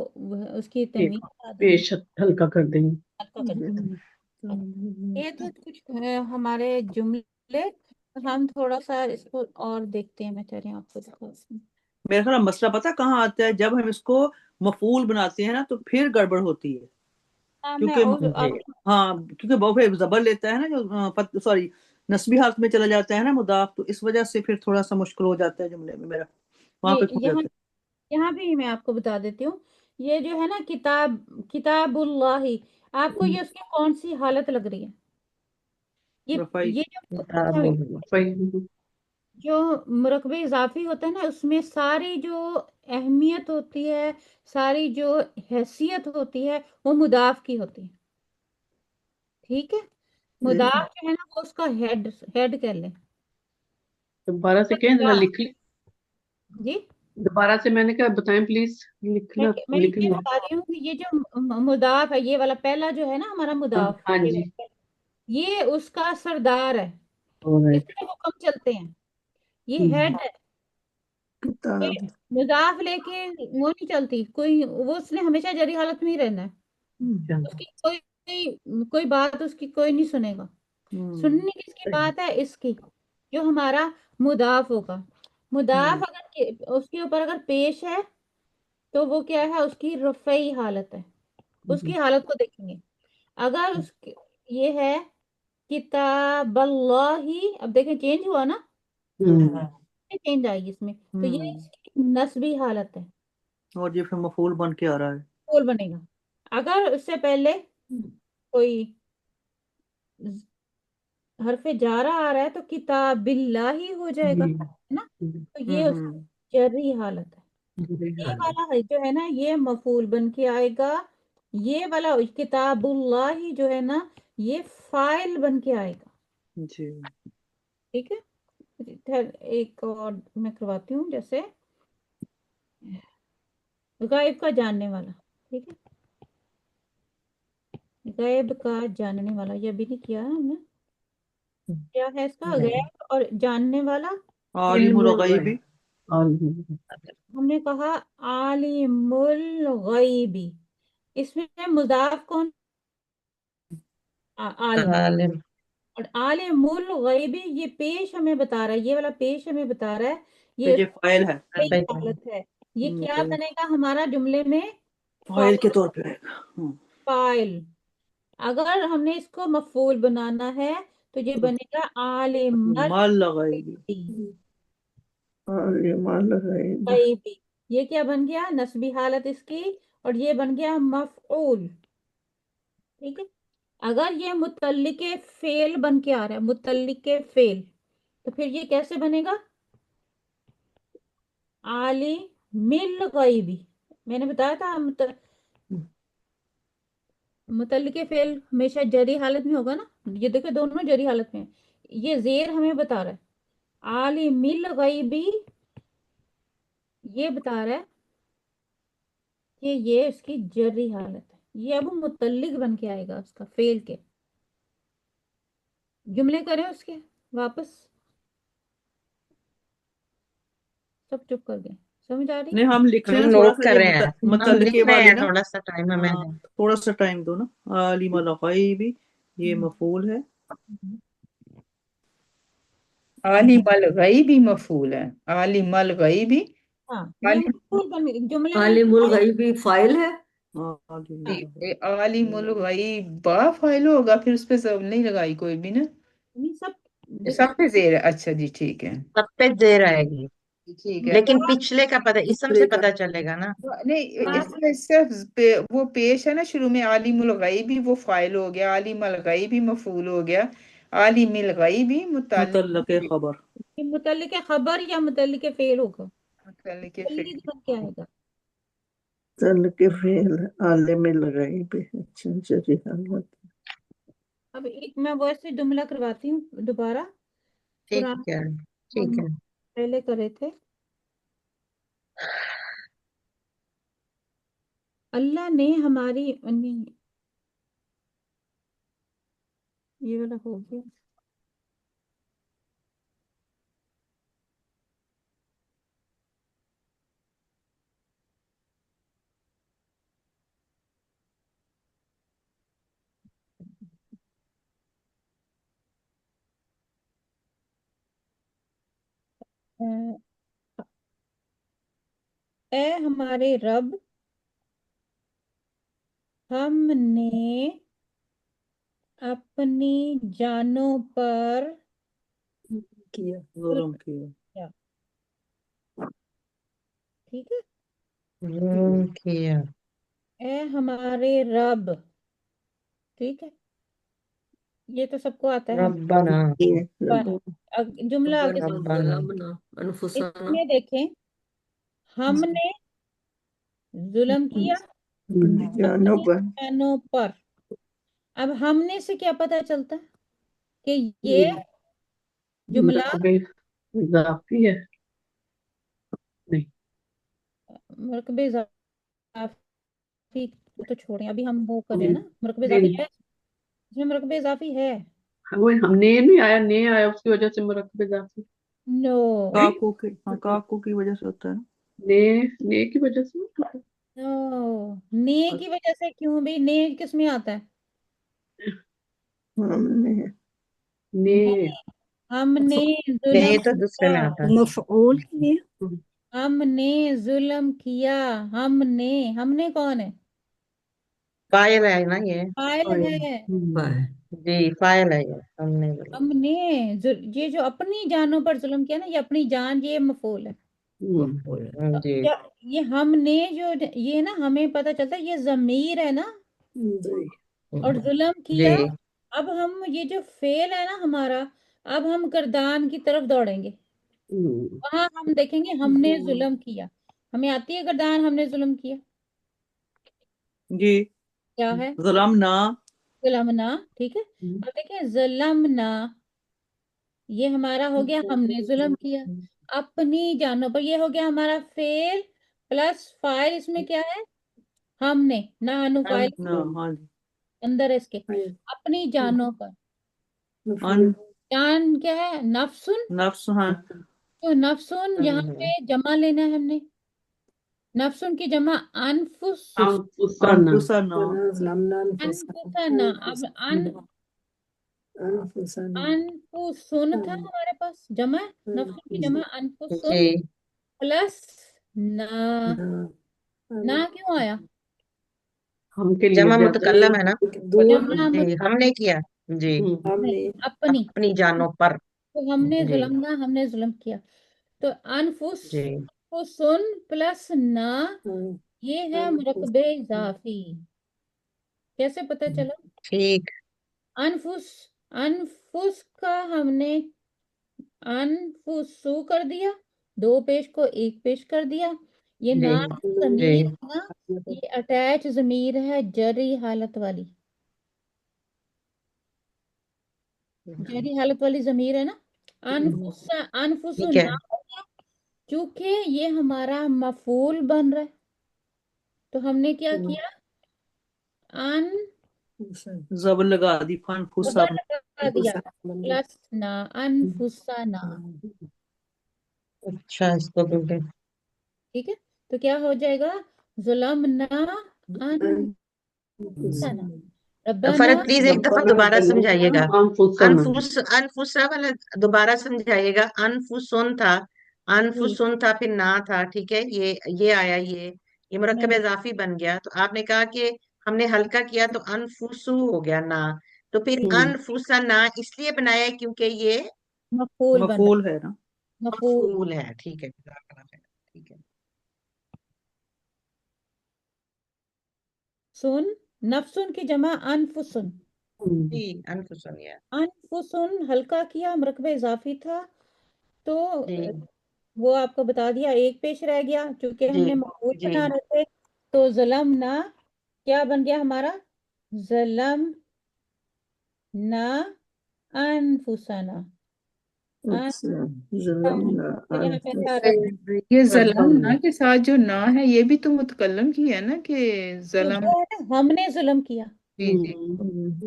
उसकी तनवीन एक हटा देंगे, पेश हल्का कर देंगे। हल्का कर देंगे। ये तो कुछ हमारे जुमले, हम थोड़ा सा इसको और देखते हैं। मैं कह रही हूँ आपको दिखाती हूँ। मेरे ख्याल में मसला पता कहाँ आता है, जब हम इसको मफूल बनाते हैं ना तो फिर गड़बड़ होती है, हाँ, मैं क्योंकि और जी अब हाँ क्योंकि बहुत जबर लेता है ना जो सॉरी नस्बी हालत में चला जाता है ना मुदाफ, तो इस वजह से फिर थोड़ा सा मुश्किल हो जाता है जुमले में मेरा, वहां ये पे खो यहाँ जाता यहाँ भी मैं आपको बता देती हूँ। ये जो है ना किताब, किताबुल्लाही, आपको ये उसकी कौन सी हालत लग रही है? है रफाई। ये जो किताबुल्लाह सही। जो मुरकबे इजाफी होता है ना, उसमें सारी जो अहमियत होती है, सारी जो हैसियत होती है, वो मुदाफ की होती है। ठीक है, जी मुदाफ जो है ना वो उसका हेड हेड कह लें। दोबारा से कहें, जरा लिख ली। जी, दोबारा से मैंने कहा बताएं प्लीज, लिखना मैं लिख ये लूँ। बता रही हूँ कि ये जो मुदाफ है, ये वाला पहला जो है ना हमारा मुदाफ, हाँ जी। ये उसका सरदार है, ऑलराइट। इसके हुक्म चलते हैं, ये हेड है। कोई किताब मुदाफ लेके वो नहीं चलती, कोई वो उसने हमेशा जरी हालत में ही रहना है। उसकी कोई बात उसकी कोई नहीं सुनेगा। सुनने किसकी बात है? इसकी, जो हमारा मुदाफ होगा। मुदाफ अगर उसके ऊपर अगर पेश है तो वो क्या है? उसकी रफ़ई हालत है, उसकी हालत को देखेंगे। अगर उसकी ये है किताबल्लाही, अब देखें चेंज हुआ ना, चेंज आएगी इसमें, तो ये इसकी नस्बी हालत है, और ये फिर मफूल बन के आ रहा है। बोल बनेगा। अगर उससे पहले कोई हरफे जारा आ रहा है तो किताबिल्लाही हो जाएगा, जी है ना? तो ये हम्म उसकी जर्री हालत है। ये वाला है जो है ना, ये मफूल बन के आएगा। ये वाला किताबुल्लाही जो है ना, ये फाइल बन के आएगा। जी ठीक है, ایک اور میں کرواتی ہوں، جیسے غائب کا جاننے والا، ٹھیک ہے، غیب کا جاننے والا، یہ بھی نہیں کیا ہے ہم نے، کیا ہے اس کا نہیں، غیب اور جاننے والا؟ عالم علم الغیبی، الغیب، ہم نے کہا عالم الغیبی، اس میں مضاف کون؟ عالم، عالم، اور عالم الغیبی یہ پیش ہمیں بتا رہا ہے، یہ والا پیش ہمیں بتا رہا ہے، کہ یہ یہ فائل ہے، صحیح حالت ہے، یہ کیا بنے گا ہمارا جملے میں؟ فائل کے طور پہ رہے گا۔ فائل۔ اگر ہم نے اس کو مفعول بنانا ہے تو یہ بنے گا عالم مال الغیبی، عالم الغیب، الغیبی، یہ کیا بن گیا؟ نسبی حالت اس کی، اور یہ بن گیا مفعول، ٹھیک ہے۔ اگر یہ متعلق فعل بن کے آ رہا ہے، متعلق فعل، تو پھر یہ کیسے بنے گا؟ عالم الغیبی، میں نے بتایا تھا متعلق فعل ہمیشہ جری حالت میں ہوگا نا، یہ دیکھیں دونوں جری حالت میں ہیں، یہ زیر ہمیں بتا رہا ہے، عالم الغیبی یہ بتا رہا ہے کہ یہ اس کی جری حالت ہے، یہ اب متعلق بن کے آئے گا اس کا فعل کے، جملے کریں اس کے واپس، سب چپ کر گئے، سمجھ آ رہی؟ نہیں ہم لکھ رہے ہم ہیں تھوڑا نوٹ سا کر یہ رہے ہیں، ہم متعلقے لکھ رہے والے ہیں، نا، تھوڑا سا ٹائم ہمیں ہاں تھوڑا سا ٹائم دو نا۔ عالم الغیبی یہ مفعول ہے، عالم الغیبی مفعول ہے، عالم الغیبی، ہاں یہ عالم مفعول بن جملے میں عالم الغیبی فائل ہے، عالم جی، الغیب، عالم الغیب با فائل ہوگا، پھر اس پہ ضرب نہیں لگائی کوئی بھی نا، نہیں، سب یہ دیکھیں سب پہ زیر ہے، اچھا جی ٹھیک ہے، سب پہ زیر آئے گی، ٹھیک ہے۔ لیکن پچھلے کا پتہ، اسم سے پچھلے کا پتہ چلے گا نا۔ نہیں ہاں اس میں صرف وہ پیش ہے نا شروع میں، عالم الغیبی وہ فائل ہو گیا، عالم الغیبی مفعول ہو گیا، عالم الغیبی متعلق متعلق خبر، یہ متعلق خبر یا متعلق فعل ہوگا؟ متعلق متعلق فعل، بن کے آئے گا۔ تل کے فعل عالم الغیب، اچھا جری حالت، اب ایک میں وہ سے جملہ کرواتی ہوں دوبارہ، ٹھیک پرانا ہے، ٹھیک ہم ہے، پہلے کرے تھے۔ اللہ نے ہماری نہیں، یہ والا ہو گیا۔ اے ہمارے رب، ہم نے اپنی جانوں پر کیا ظلم کیا، کیا، ٹھیک ہے، ظلم کیا، اے ہمارے رب، ٹھیک ہے، یہ تو سب کو آتا ہے ہم ربنا، جملہ آگے سے، ربنا ربنا، ظلمنا اس انفسنا، میں دیکھیں، ہم نے ظلم کیا اپنی جانوں اپنی پر، جانوں پر، اب ہم نے سے کیا پتہ چلتا ہے کہ یہ جملہ مرکب اضافی ہے، نہیں مرکب اضافی تو چھوڑیں، ابھی ہم وہ کر رہے ہیں نا، مرکب نہیں اضافی نہیں، ہے، اس میں مرکب اضافی ہے، ہم نے نہیں آیا، نہیں آیا اس کی وجہ سے مرکب اضافی، نو کاکو کی، ہاں کاکو کی وجہ سے ہوتا ہے نا۔ نے کی وجہ سے، نو، نے کی وجہ سے کیوں بھی، نے کس میں آتا ہے؟ ہم نے نے ہم نے ظلم یہ تو دوسرے کیا، میں آتا ہے۔ مفعول کے لیے ہم نے ظلم کیا، ہم نے کون ہے؟ فائل ہے نا یہ، فاعل ہے، فائل، جی فائل ہے یہ، ہم نے بولا، ہم نے یہ جو اپنی جانوں پر ظلم کیا نا، یہ اپنی جان، یہ مفعول ہے، مفعول ہے، جی یہ ہم نے جو یہ نا ہمیں پتہ چلتا ہے یہ ضمیر ہے نا، اور ظلم جی، کیا، اب ہم یہ جو فعل ہے نا ہمارا، اب ہم گردان کی طرف دوڑیں گے، وہاں ہم دیکھیں گے ہم نے ظلم کیا، ہمیں آتی ہے گردان، ہم نے ظلم کیا جی کیا ہے؟ ظلمنا، ظلمنا، ٹھیک ہے، اب دیکھیں ظلمنا، یہ ہمارا ہو گیا ہم نے ظلم کیا اپنی جانوں پر، یہ ہو گیا ہمارا فعل پلس فاعل، اس میں کیا ہے ہم نے، نہ فاعل ہاں جی اندر ہے اس کے، اپنی جانوں پر، ان جان کیا ہے نفسن، نفس ہاں تو نفسن یہاں پہ جمع لینا ہے ہم نے، نفسن کی جمع انفس، انفسنا انفسنا ظلمنا أنفسنا انفسنا، اب أنفسنا انفسن تھا ہمارے پاس جمع، نفسن کی جمع انفسن جی پلس نا، نا کیوں آیا؟ ہم کے لیے جمع زیادہ متکلم ہے نا دو جمع جی ہم نے کیا جی हमने اپنی، اپنی جانوں پر تو ہم نے جی ہم نے ظلم کیا، تو جی انفسن پلس نا، یہ ہے مرکب اضافی، کیسے پتہ چلا؟ ٹھیک انفس کا ہم نے انفسو کر دیا، دو پیش کو ایک پیش کر دیا، یہ جی نام جی ضمیر ہے نا، یہ اٹیچ ضمیر ہے جری حالت والی، جری حالت والی ضمیر ہے نا، انفسو ٹھیک ہے نا ہو گیا، چونکہ یہ ہمارا مفعول بن رہا ہے تو ہم نے کیا کیا، ان زبر لگا دی فن زبر فسا لگا دیا پلس نا، انفسنا، اچھا اس کو کیونکہ ٹھیک ہے، تو کیا ہو جائے گا ظلمنا انفسنا، ربنا فرد پلیز ایک دفعہ ربنا دوبارہ سمجھائیے گا انفسنا انفسا والا دوبارہ سمجھائیے گا انفسن تھا انفسن تھا پھر نہ تھا ٹھیک ہے یہ آیا یہ مرکب اضافی بن گیا تو آپ نے کہا کہ ہم نے ہلکا کیا تو انفسو ہو گیا نہ تو پھر انفسا نہ اس لیے بنایا ہے کیونکہ یہ مفعول بن رہا مفعول ہے نا ہے، مفعول، مفعول ہے ٹھیک ہے ٹھیک ہے سن نفسن کی جمع انفسن، جی انفسن یا انفسن ہلکا کیا مرکب اضافی تھا تو جی وہ آپ کو بتا دیا ایک پیش رہ گیا چونکہ ہم جی نے مفعول جی بنا رہے تھے، تو ظلمنا کیا بن گیا ہمارا، ظلمنا انفسنا، اچھا ظلمنا یہاں پہ انفسنا سارا یہ ظلم ربنا نہ کے ساتھ جو نہ ہے یہ بھی تو متکلم کی ہے نا کہ ظلم جو ہے نا ہم نے ظلم کیا، جی جی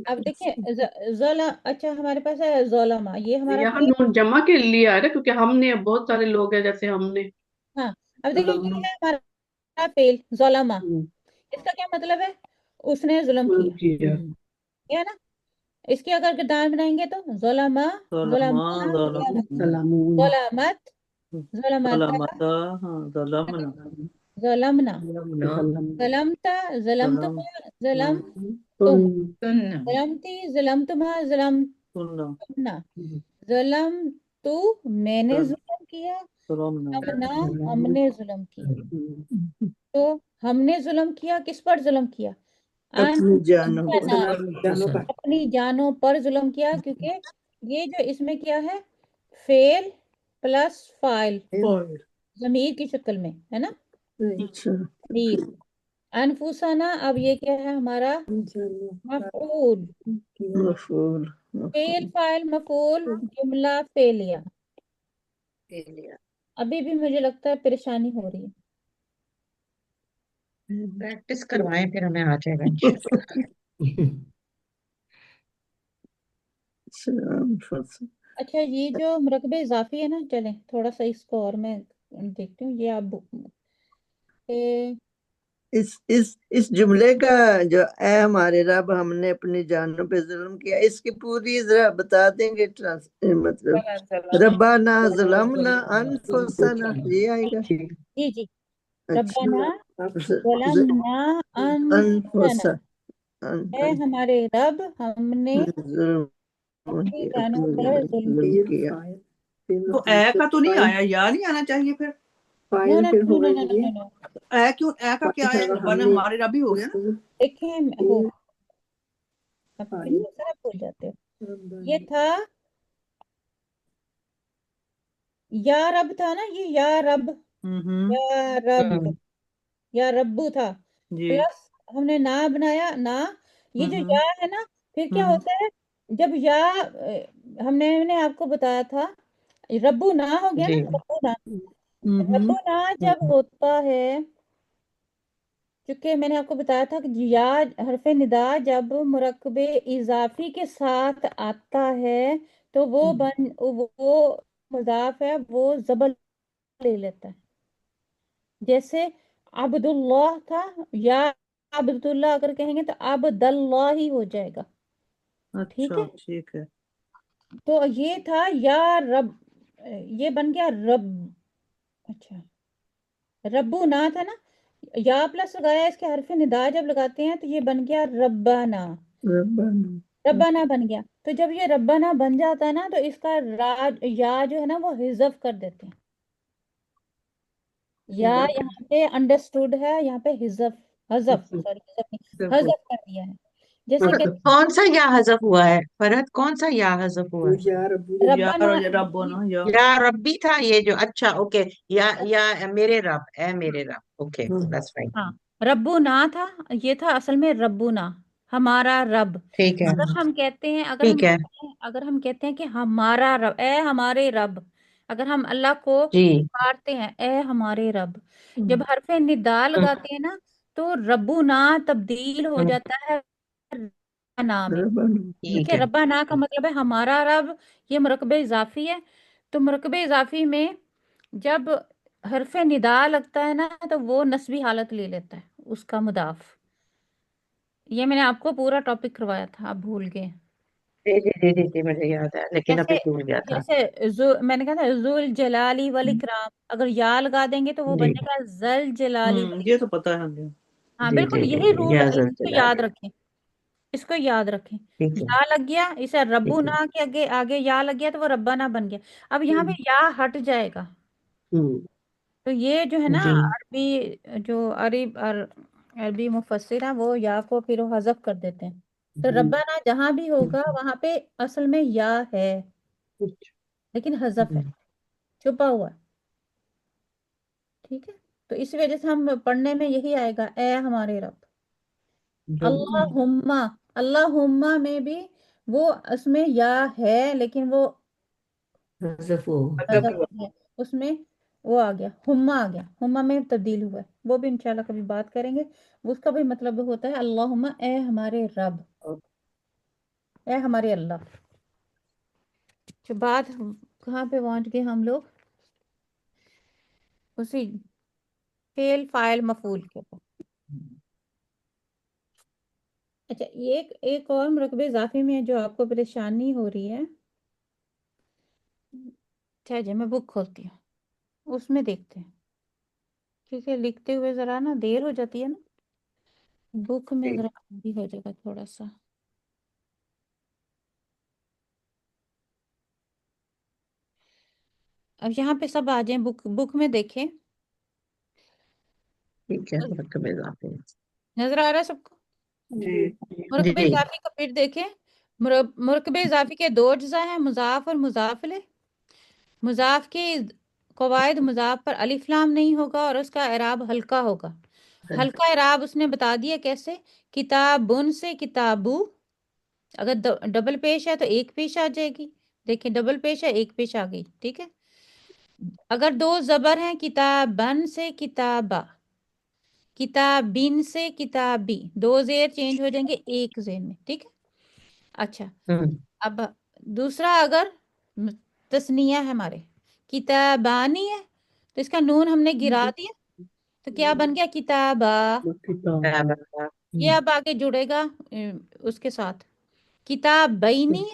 اب دیکھیں ظلم، اچھا ہمارے پاس ہے ظلمہ، یہ ہمارا یہاں فعل، نون جمع کے لیے آ رہا ہے کیونکہ ہم نے بہت سارے لوگ ہیں جیسے ہم نے ہاں اب دیکھیں یہ ظلم ہے ہمارا فعل ظلمہ، اس کا کیا مطلب ہے، اس نے ظلم کیا، کیا یہ ہے نا، اس کی اگر کردار بنائیں گے تو ظلمہ، ظلما ظلمنا، ظلم ظلمت، ظلمتا، ظلمتا ہاں ظلمنا ظلمنا، ظلمتا، ظلم ظلمتما، ظلمتم، سننا ظلمتی، ظلمتما، سننا ظلمتنا، ظلم تو میں نے ظلم کیا، ظلمنا ظلمنا ہم نے ظلم کیا، تو ہم نے ظلم کیا کس پر ظلم کیا، اپنی جانوں پر انفسنا، اپنی جانوں پر ظلم کیا، کیونکہ یہ جو اس میں کیا ہے فعل پلس فاعل ضمیر کی شکل میں ہے نا، اچھا ضمیر انفسنا، اب یہ کیا ہے ہمارا مفعول، مفعول فعل فاعل مفعول جملہ فعلیہ، ابھی بھی مجھے لگتا ہے پریشانی ہو رہی ہے، پریکٹس کروائیں پھر ہمیں آ جائے گا انشاءاللہ اچھا اچھا یہ جو مرکب اضافی ہے نا، چلیں تھوڑا سا اس کو اور میں دیکھتی ہوں، یہ آپ اس جملے کا جو اے ہمارے رب ہم نے اپنی جانوں پہ ظلم کیا اس کی پوری ذرا بتا دیں گے مطلب ربنا ظلمنا انفسنا یہ آئے گا جی جی، اچھا ربنا ظلمنا انفسنا، اے ہمارے رب ہم نے اپنی جانوں پر ظلم کیا تو اے کا تو نہیں آیا یا نہیں آنا چاہیے پھر نو فائل نو پھر نو ہوگا نو نو یہ نو نو، اے کیوں اے کا کیا فائل آیا ہوگا ربنا ہم نے ہمارے رب ہی ہو گیا نا دیکھیں ہو اب فائل کتنی سارا بھول جاتے ہو، یہ تھا یا رب تھا نا، یہ یا رب، یا رب، یا ربو تھا، جی پلس ہم نے نا بنایا نا، یہ جو یا ہے نا پھر کیا ہوتا ہے جب یا हमने आपको बताया था रब्बू ना हो गया ना, जी रब्बू ना। हम्म रब्बू ना जब होता है, क्योंकि मैंने आपको बताया था कि या हरफ निदा जब मुरक्कबे इजाफी के साथ आता है तो वो मुजाफ है, वो जबर ले लेता है। जैसे अब्दुल्लाह था, या अब्दुल्लाह अगर कहेंगे तो अब्दल्लाह ही हो जाएगा। ठीक अच्छा है, ठीक है। तो ये था या रब, ये बन गया रब। अच्छा, रब्बू ना था ना, या प्लस लगाया, इसके हरफ निदा जब लगाते हैं तो ये बन गया रब्बाना। रब्बाना। रब्बाना बन गया। तो जब ये रब्बाना बन जाता है ना तो इसका या जो है ना वो हिजफ कर देते हैं। या यहाँ पे अंडरस्टूड है, यहाँ पे हिजफ, हजफ, सॉरी हिजफ नहीं, हजफ कर दिया है। जैसे कि कौन सा या हजफ हुआ है फरहत, कौन सा या हजफ हुआ वो है? यार अबू यार रब्बाना, और रब्बो ना या या रब्बी था ये जो, अच्छा ओके, या मेरे रब, ए मेरे रब, ओके दैट्स फाइन। हाँ, रब्बू ना था, ये था असल में रब्बू ना, हमारा रब। ठीक है अगर हम कहते हैं, ठीक है अगर हम कहते हैं कि हमारा रब, ए हमारे रब, अगर हम अल्लाह को जी। पुकारते हैं ए हमारे रब, जब हरफ निदा लगाते हैं ना तो रब्बू ना तब्दील हो हम्म, जाता है रब्बाना में। रब्बाना। ठीक ठीक है, है रब्बाना का मतलब है हमारा रब, ये मुरकबे इजाफी है। तो मुरकबे इजाफी में जब हरफ निदा लगता है ना तो वो नस्बी हालत ले लेता है, उसका मुदाफ। ये मैंने आपको पूरा टॉपिक करवाया था, आप भूल गए। जी जी जी जी जी, मुझे याद है लेकिन जैसे अभी भूल गया था। मैंने कहा था जुल जलाली वल इकराम, अगर या लगा देंगे तो वो जी बनेगा जल जलाली वल ये इकराम। तो पता है हमें। हाँ जी बिल्कुल, जी जी यही जी, रूल, या जल इसको जलाल, याद रखें, इसको याद रखें। ठीक है या लग गया, इसे रब्बू ठीक है। ना के आगे आगे या लग गया तो वो रब्बाना बन गया। अब यहाँ पे या हट जाएगा, हम्म, तो ये जो है ना जी अरबी, जो अरबी मुफस्सिर है वो या को फिर वो हजफ कर देते हैं। तो रब्बाना जहां भी होगा वहां पे असल में या है, लेकिन हजफ है, हम्म, छुपा हुआ है। ठीक है, तो इस वजह से हम पढ़ने में यही आएगा ए हमारे रब। अल्लाहुम्मा, अल्लाहुम्मा में भी वो उसमें या है लेकिन वो हज़फ हो। हजफ है, उसमें वो आ गया, हुम्मा आ गया, हुम्मा में तब्दील हुआ है। वो भी इंशाल्लाह कभी बात करेंगे। उसका भी मतलब होता है अल्लाहुम्मा, ए हमारे रब, ए हमारे अल्लाह। जो बात कहाँ पे पहुंच गए हम लोग, उसी फेल फाइल मफूल के ऊपर। अच्छा, एक और मुरकबे इजाफे में है जो आपको परेशानी हो रही है। अच्छा जी, मैं बुक खोलती हूँ, उसमें देखते हैं, क्योंकि लिखते हुए जरा ना देर हो जाती है ना, बुक में जी जरा जल्दी हो जाएगा थोड़ा सा। अब यहाँ पे सब आ जाए, बुक बुक में देखें, ठीक है, मुरक्कब इजाफे। नजर आ रहा है सबको। जी मुरकबे जी इजाफी का फिर देखें। मुरकबे इजाफी के दो अज्जा हैं, मुजाफ और मुजाफ इलैह। मुजाफ के कवायद, मुजाफ पर अलिफ लाम नहीं होगा और उसका एराब हल्का होगा। हल्का एराब उसने बता दिया कैसे, किताबुन से किताबू, अगर डबल पेश है तो एक पेश आ जाएगी। देखिए डबल पेश है, एक पेश आ गई। ठीक है, अगर दो जबर हैं, किताबन से किताबा, किताबिन से किताबी, दो जेर चेंज हो जाएंगे एक जेर में। ठीक है, अच्छा। हम्म अब दूसरा, अगर तस्निया है हमारे, किताबानी है, तो इसका नून हमने गिरा दिया तो क्या बन गया, किताबा। बराबर, ये अब आगे जुड़ेगा उसके साथ। किताब बईनी,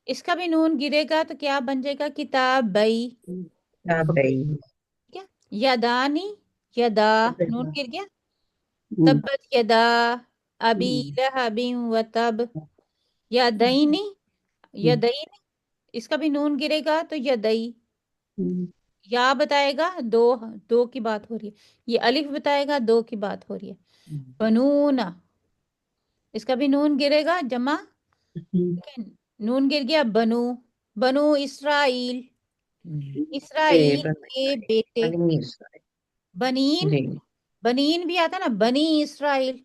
इसका भी नून गिरेगा तो क्या बन जाएगा, किताब बई। ताबई, ठीक है, यदानी, यदा, नून गिर गया। हम्म, तब्बत यदा अबी लहबिन व तब, यदैनी, यदैनी, इसका भी नून गिरेगा तो यदई। या बताएगा दो, दो की बात हो रही है, ये अलिफ बताएगा दो की बात हो रही है। बनूना, इसका भी नून गिरेगा जमा, ठीक है, नून गिर गया बनु, बनु इसराइल, जी इसराइल के बेटे। बनी बनीन, जी बनीन भी आता ना, बनी इसराइल,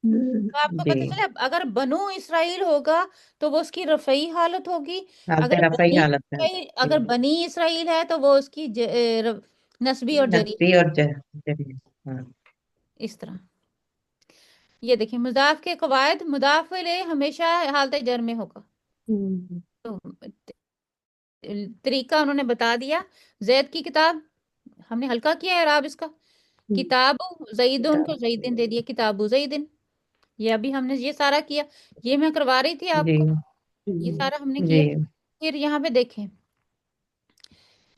तो आपको जी पता चला अगर बनु इसराइल होगा तो वो उसकी रफई हालत होगी, हालत रफ़ई हालत है अगर बनी इसराइल है तो वो उसकी नस्बी और जरी नस्बी और जरी। हाँ इस तरह। ये देखिए मुजाफ के कवायद, मुजाफ इलैह हमेशा हालत जर में होगा। तो तरीका उन्होंने बता दिया। जैद की किताब हमने हल्का किया है इराब इसका। किताबु जईदुन को जईदिन दे दिया, किताबु जईदिन। ये अभी हमने ये सारा किया, ये मैं करवा रही थी जी आपको, ये सारा हमने जी किया। फिर यहाँ पे देखें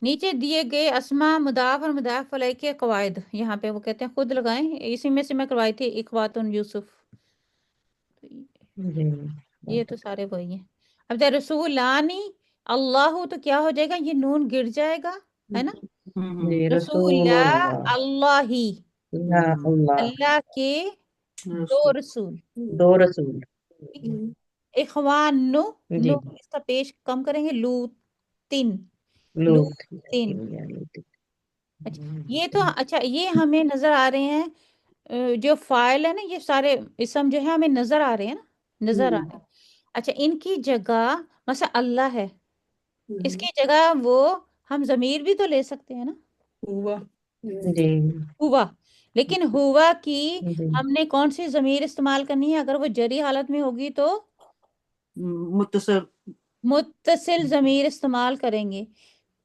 नीचे दिए गए अस्मा मुदाफ और मुदाफ अलैह के कवायद, यहाँ पे वो कहते हैं खुद लगाएं, इसी में से मैं करवाई थी इखवातुन यूसुफ। जी ये तो सारे वही हैं। अब जब रसूलानी अल्लाह तो क्या हो जाएगा, ये नून गिर जाएगा, है ना। जी रसूला रसूलुल्लाह अल्लाह ही, या अल्लाह अल्लाह के दो रसूल, दो रसूल। ठीक है। इखवान नो जी इसका पेश कम करेंगे, लूतिन, लूत लूतिन। या लूत। अच्छा ये तो, अच्छा ये हमें नजर आ रहे हैं, जो फाइल है ना, ये सारे इसम जो है हमें नजर आ रहे हैं ना, नजर आ रहे हैं। अच्छा इनकी जगह मसा अल्लाह है, इसकी जगह वो हम जमीर भी तो ले सकते हैं ना, हुआ। जी हुआ। लेकिन हुआ की जी हमने कौन सी जमीर इस्तेमाल करनी है, अगर वो जरी हालत में होगी तो मुत्तसिल। मुत्तसिल जमीर इस्तेमाल करेंगे,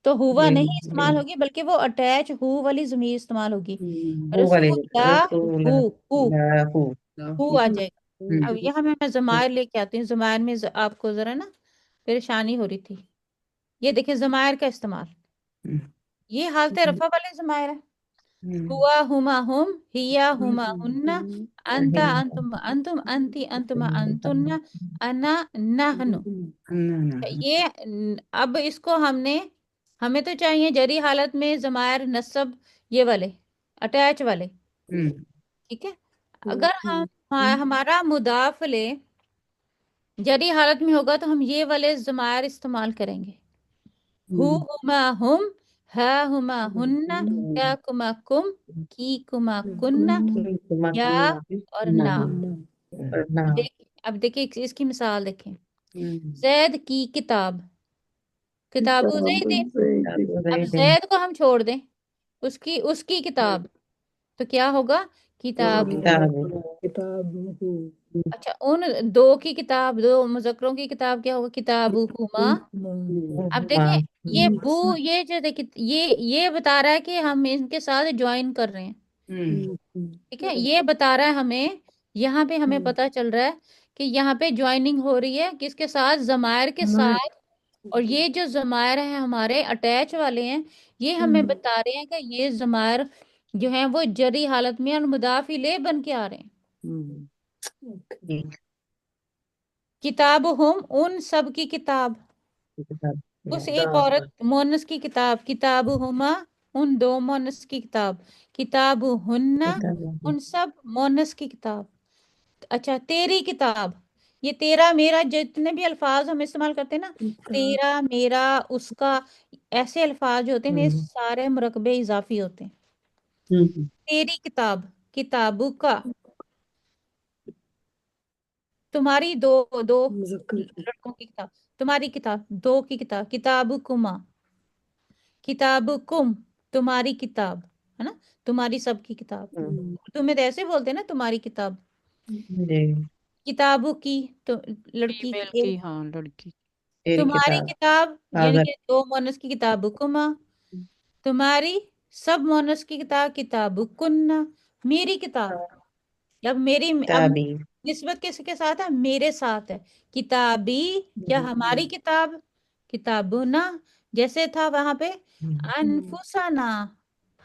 तो हुआ जी नहीं जी इस्तेमाल होगी, बल्कि वो अटैच हु वाली जमीर इस्तेमाल होगी। हू वाले रसूला रसूल हु, हु हू। हु आ जाएगा। अब यहाँ मैं जमायर लेके आती हूँ, जमायर में आपको जरा ना परेशानी हो रही थी। ये देखिए जमायर का इस्तेमाल, ये हालत रफा वाले जमायर है। हुआ हुमा हुम, हिया हुमा हुन्ना, अंता अंतुम अंतुम, अंती अंतुमा अंतुन्ना, अना नहनु। ये अब इसको हमें तो चाहिए जरी हालत में जमायर नस्ब, ये वाले अटैच वाले, ठीक है। अगर हमारा मुदाफले जरी हालत में होगा तो हम ये वाले जमायर इस्तेमाल करेंगे। हु हुमा हुम, हा हुमा हुन्ना, या कुमा कुम, की कुमा कुन्ना, या और ना। अब देखिए इसकी मिसाल देखें। जैद की किताब, किताबु जैद। अब जैद को हम छोड़ दें, उसकी उसकी किताब, तो क्या होगा, किताब। अच्छा उन दो की किताब, दो मुजक्करों की किताब क्या होगा, किताबु हुमा। अब देखें ये बू, ये जो देखिए ये बता रहा है कि हम इनके साथ ज्वाइन कर रहे हैं, ठीक है। ये बता रहा है हमें, यहाँ पे हमें पता चल रहा है कि यहाँ पे ज्वाइनिंग हो रही है किसके साथ, जमायर के साथ। और ये जो जमायर हैं हमारे अटैच वाले हैं, ये हमें बता रहे हैं कि ये जमायर जो हैं वो जरी हालत में और मुदाफ इलेह बन के आ रहे हैं। किताब हम उन सब की किताब, उस एक औरत मोनस की किताब, किताब हुमा उन दो मोनस की किताब, किताब हुन्ना उन सब मोनस की किताब। अच्छा तेरी किताब, ये तेरा मेरा जितने भी अल्फाज हम इस्तेमाल करते हैं ना, तेरा मेरा उसका, ऐसे अल्फाज जो होते हैं ये सारे मुरकबे इजाफी होते हैं। तेरी किताब, किताबु का, तुम्हारी दो दो लड़कों की किताब, तुम्हारी किताब, दो की किताब, किताबु कुमा, किताबु कुम, तुम्हारी किताब, है ना, तुम्हारी सबकी किताब। उर्दू में तो ऐसे बोलते हैं ना, तुम्हारी किताब। किताबु की, तो लड़की फीमेल की, की, हाँ लड़की। तेरी तुम्हारी किताब किताब यानी अगर कि दो मोनस की किताब कुमा, तुम्हारी सब मोनस की किताब किताब कुन्ना, मेरी किताब। अब अब ताबी निस्बत किसके साथ है, मेरे साथ है। किताबी या हमारी किताब, किताबुना, जैसे था वहां पे अनफुसाना,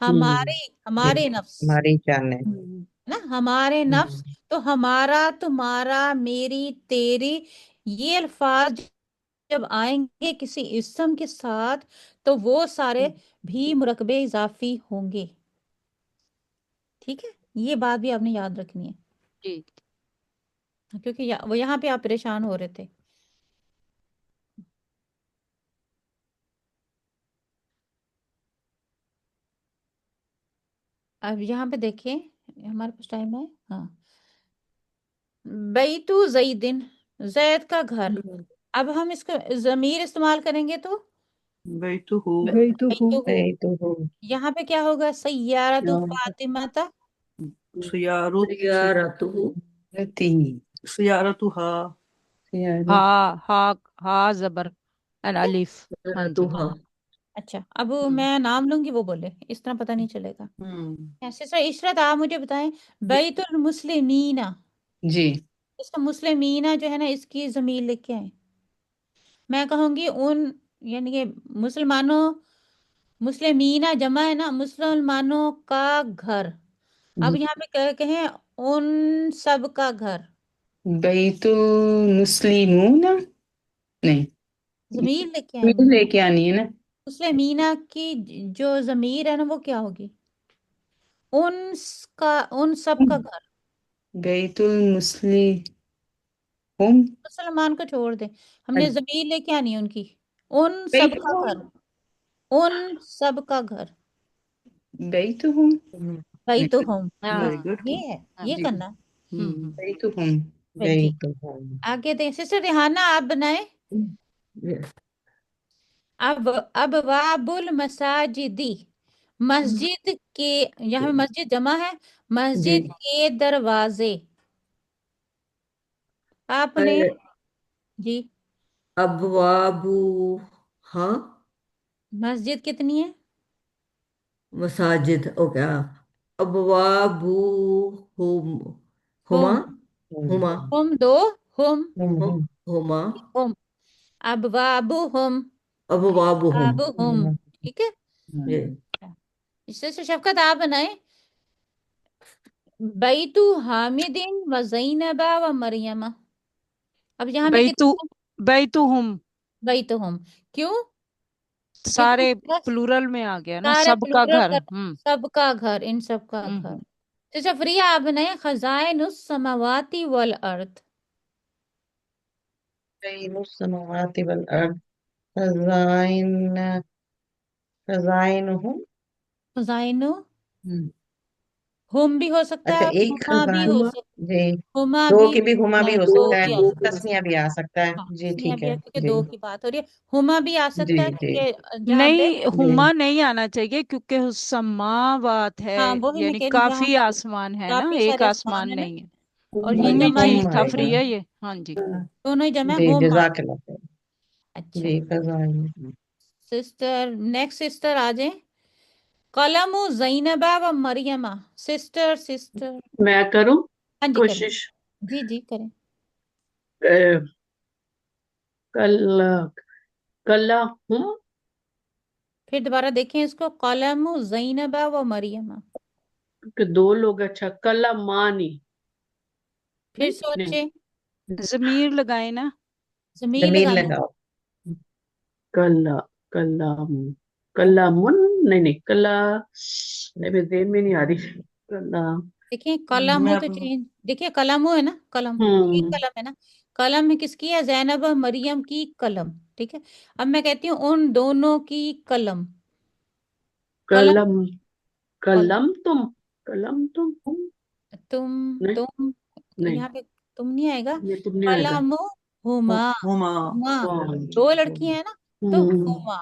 हमारे हमारे नफ्स, हमारी जान है। ना हमारे नफ्स। तो हमारा, तुम्हारा, मेरी, तेरी, ये अल्फाज जब आएंगे किसी इस्म के साथ तो वो सारे भी मुरकबे इजाफी होंगे, ठीक है। ये बात भी आपने याद रखनी है, जी क्योंकि वो यहाँ पे आप परेशान हो रहे थे। अब यहाँ पे देखिए, हमारे पास टाइम है, हाँ। बैतु ज़ैदिन, जैद का घर। अब हम इसको ज़मीर इस्तेमाल करेंगे तो बैतुहु बैतुहु। बैतुहु यहाँ पे क्या होगा? सय्यारतु फातिमाता, सियारुत सियारतुहु रती सियारतुहा हा हा हा जबर एंड अलिफ। हाँ जी। सियारतुहा। अच्छा अब मैं नाम लूंगी, वो बोले, इस तरह पता नहीं चलेगा। हम्म सिस्टर इशरत, आप मुझे बताएं, बैतुल मुस्लिमीना, जी इसका मुस्लिमीना जो है ना, इसकी ज़मीर लेके आए। मैं कहूंगी उन, यानी कि मुसलमानों, मुस्लिमीना जमा है ना, मुसलमानों का घर। अब यहाँ पे कहें उन सब का घर, बैतुल मुस्लिमूना, नहीं ज़मीर लेके फिर आएंगे। लेके आनी है ना। मुस्लिमीना की जो ज़मीर है ना, वो क्या होगी? उन सब का घर। बैतुल मुस्लिम मुसलमान को छोड़ दे, हमने ज़मीर लेके आनी है उनकी। उन सब का घर, उन सब का घर। बैतुहुम भाई तो हम, वेरी गुड। ये है, ये जी। करना। बैतुहुम ठीक, बैतुहु आगे दें सिस्टर रिहाना, आप बनाए। अब वाबुल मसाजिदी, मस्जिद के, यहाँ पे मस्जिद जमा है, मस्जिद के दरवाजे। आपने जी, अबवाबु हाँ मस्जिद कितनी है? मसाजिद ओके अबवाबु हुम हुमा हम हुमा हम दो, हम हुम हुमा हम, अब वाबु हम, अबवाबुहुम। अब हम, ठीक है। ये इससे शफकत आप बनाए, बैतु हामिदिन व ज़ैनबा व मरियमा। अब यहाँ पे बैतु कितने? बैतुहुम बैतु हम, क्यों? ये तो सारे बस प्लूरल में आ गया ना, सारे सबका प्लूरल घर। कर, सबका घर, इन सबका घर। हम्म। तो सफरिया आप बनाए, खजाइनुस समावाति वल अर्द। बैनुस समावाति वल अर्द खज़ाइन खज़ाइनुहुम खजाइनु हुम भी हो सकता अच्छा है, एक हुमा भी खजान हो सकता, जी हुमा दो भी, के भी हुमा भी हो दो सकता है भी आ सकता है। तस्निया भी आ सकता है हाँ, जी तस्नीया ठीक भी है है, क्योंकि जी दो की बात हो रही है। हुमा भी आ जी सकता है, जी क्योंकि जहाँ पे, नहीं, जी हुमा नहीं आना चाहिए क्योंकि समावात है, हाँ वही मैं यानी कह रही हूँ, जहाँ काफी पे आसमान है ना, काफी एक सारे आसमान आसमान है ना, नहीं है। और ये हुमी जमा जी है, हुम सफरी आएगा है ये। हाँ जी। दोनों ही जमा है, जी हुमा। जज़ाकल्लाह खैर अच्छा जी खज़ाइन सिस्टर, नेक्स्ट सिस्टर आ जाए, कलमु ज़ैनबा व मरियमा। सिस्टर सिस्टर, मैं करूं हाँ जी करें, कोशिश। जी जी करें। अ, कल कल्ला हूँ फिर दोबारा देखें इसको, कलमु ज़ैनबा व मरियमा। कि दो लोग, अच्छा कल्ला मानी, फिर नहीं सोचे, जमीर लगाए ना। ज़मीर ज़मीर लगाना है। लगाओ कल्ला कल्ला कल्ला मुन, नहीं कल्ला, नहीं मेरे ज़हन में नहीं आ रही। कल्ला देखिए कलमु मैं तो अपना चेंज, देखिए कलमु है ना, कलम, ये हम्म कलम है ना, कलम है किसकी है? ज़ैनब और मरियम की कलम, ठीक है। अब मैं कहती हूँ उन दोनों की कलम, कलम, कलम, कलम, कलम तुम नहीं तुम नहीं, यहाँ पे तुम नहीं आएगा। ये तुम नहीं आएगा। कलम हुमा, हुमा हुमा, हाँ, दो लड़कियां हैं ना, तो हुमा।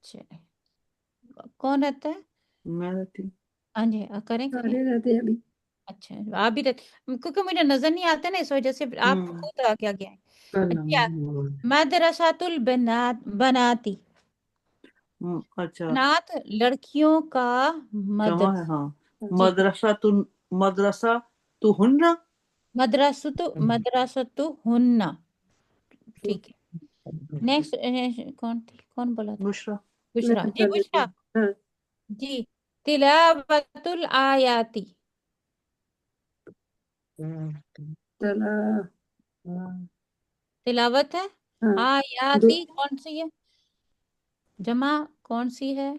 चलिए, कौन रहता है? मैं रहती हूँ। हाँ जी, करें। सारे रहते हैं अभी। अच्छा आप भी रहते, क्योंकि मुझे नजर नहीं आते ना, इस वजह से आप खुद आगे आगे आए। कलम अच्छा, मदरसातुल बनात, बनाती, अच्छा बनात लड़कियों का जमा है मदरसा। हाँ। जी, मदरसा तु हुन्ना मदरसतु हुन्ना, ठीक है। नेक्स्ट कौन थी, कौन बोला था? बुशरा मैं बुशरा जी, कर देती बुशरा हूँ। हाँ, जी। तिलावतुल आयाती, चला। तिलावत है। हाँ, दो। आयाती कौन सी है? जमा कौन सी है?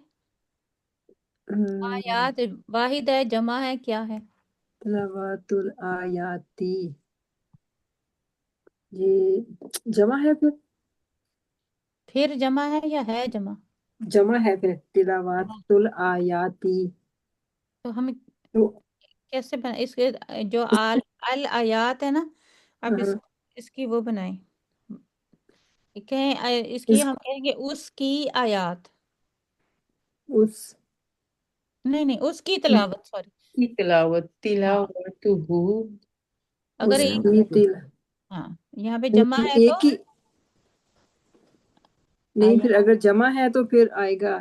आयात वाहिद है, जमा है, क्या है? तिलावतुल आयाती, ये जमा है फिर जमा है या है जमा? जमा है फिर तिलावतुल आयाती। तो हम तो कैसे बना इसके, जो आल अल आयात है ना, अब हाँ, इसकी वो बनाएं, कहें इसकी इस हम कहेंगे उसकी आयात, उस नहीं उसकी तिलावत, सॉरी। की तिलावत, हाँ, तिलावतुहु, अगर एक, उसकी तिल हाँ यहाँ पे जमा है तो एक ही नहीं, फिर आया अगर जमा है तो फिर आएगा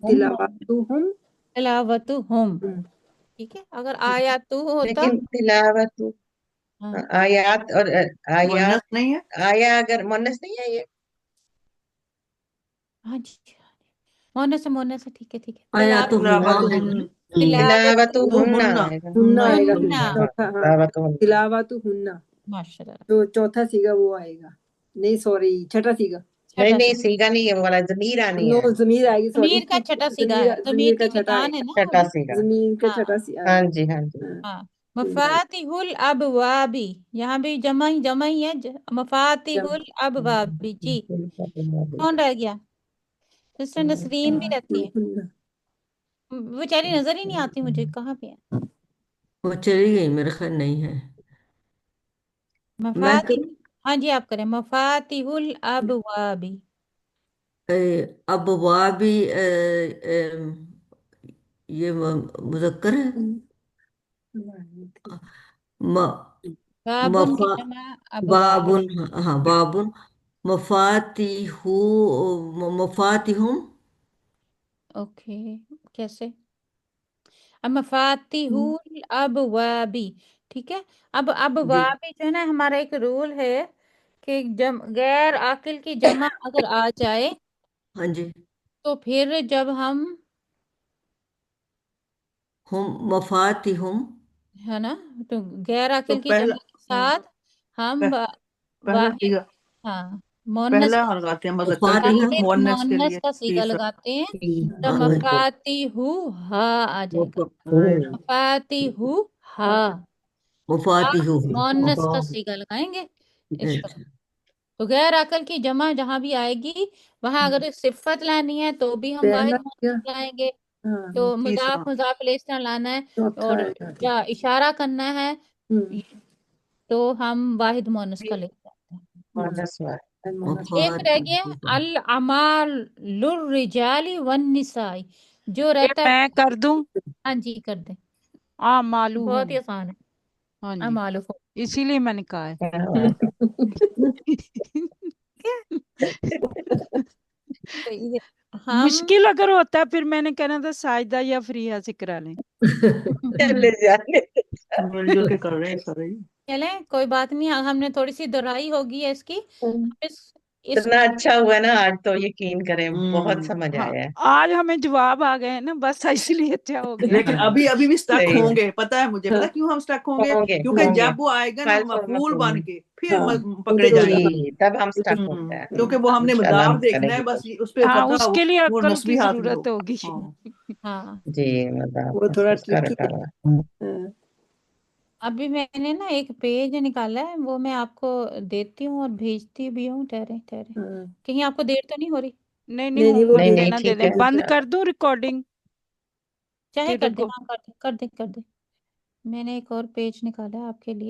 तिलावतुहुम। तिलावतुहुम, ठीक है। अगर आयातु होता, लेकिन तिलावतु हाँ आयात और आयात मुअन्नस नहीं है। आया अगर मुन्नस नहीं है ये हाँ जी, मोनस है, ठीक है ठीक है। आयातुहुन्ना तिलावतुहुन्ना हुन्ना आएगा। हुन्ना आएगा फिर हुन्ना, चौथा, हाँ तिलावतुहुन्ना तिलावतुहुन्ना, माशाल्लाह, तो चौथा सीगा वो आएगा, नहीं सॉरी छठा सीगा, नहीं छठा नहीं सीगा, सीगा नहीं है वो वाला जमीर आनी नो है जमीर आएगी, सॉरी जमीर का छठा सीगा है, जमीर जमीर का की छठा मितान है आएगा, ना छठा अभी। सीगा। जमीन का हाँ छठा सी हाँ आएगा। जी हाँ जी। हाँ, हाँ, मफातिहुल अबवाबी, यहाँ भी जमा ही है, मफातिहुल अबवाबी जी। कौन रह गया? सिस्टर नसरीन भी रहती है, हुन्ना। बेचारी नजर ही नहीं आती मुझे, कहाँ पे है? वो चली गई, मेरे ख्याल नहीं है। मैं मफाती, करूं? हाँ जी आप करें, मफातिहुल अबवाबी, अब वाबी ये मुजक्कर है। म बाबुन की मफा जमा अबवाब, बाबुन, हाँ बाबुन, मफातिहु, मफातिहुम, ओके, कैसे? अब मफातिहुल अबवाबी, ठीक है। अब जी अबवाबी जो है ना, हमारा एक रूल है कि गैर आकिल की जमा अगर आ जाए हाँ जी, तो फिर जब हम, हम मफातिहुम, है ना, तो गैर तो आकिल की पहला, जमा के साथ हम पहला वाहिद, सीगा हाँ मोनस पहला का, लगाते हैं मुज़क्कर के लिए, मफातिहुम, वाहिद मुअन्नस के मोनस लिए का सीगा तीसरा। लगाते हैं, तो हाँ मफातिहु हा आ जाएगा, आएगा। मफातिहु हा, मफातिहु, मोनस का सीगा लगाएंगे इस वक्त। तो गैर अकल की जमा जहां भी आएगी वहां अगर सिफत लानी है तो भी हम वाहिद पहला सीगा, मोनस लाएंगे, हाँ तो तीसरा मुजाफ इलेह इस तरह लाना है, चौथा और आएगा। या इशारा करना है हम्म तो हम वाहिद मोनस का लेते हैं। मुन्नस वाला। एक रह गया अल अमालुर रिजाली वन निसाई, जो ये रहता है, मैं कर दूं? हाँ जी कर दे, मालूम बहुत ही आसान है, हाँ जी, अमालु इसीलिए मैंने कहा है। तो ये हम मुश्किल अगर होता फिर मैंने कहना था साजिदा या फरीहा से करा लें। चले जाने मिलजुल के कर रहे हैं सारे। चले, कोई बात नहीं, हमने थोड़ी सी दोहराई होगी है इसकी, इस इतना अच्छा हुआ ना आज तो यकीन करें बहुत समझ हाँ, आया है। आज हमें जवाब आ गए हैं ना, बस इसलिए अच्छा हो गया। लेकिन अभी भी स्टक सही है। होंगे, पता है मुझे, पता क्यों हम स्टक होंगे? होंगे क्योंकि होंगे जब वो आएगा ना फाइल मफूल बन के फिर हाँ, पकड़े उनको जाएंगे। जी तब हम स्टक होते हैं। क्योंकि वो हमने इंशाल्लाह मदार हम देखना है, करेंगे बस उस पे हाँ, पता उसके लिए वो अक्ल नस्बी की हाथ में जरूरत हो। होगी। हाँ। हाँ, जी मतलब वो थोड़ा उसका ट्रिकी रटा है। हुआ। हाँ, अभी मैंने ना एक पेज निकाला है, वो मैं आपको देती हूँ और भेजती भी हूँ, ठहरे ठहरे, हाँ। कहीं आपको देर तो नहीं हो रही? नहीं नहीं वो होमवर्क नहीं नहीं देना दे ठीक दें, है। बंद कर दूं रिकॉर्डिंग? चाहे फिर कर दे, को हाँ कर दे, मैंने एक और पेज निकाला है आपके लिए।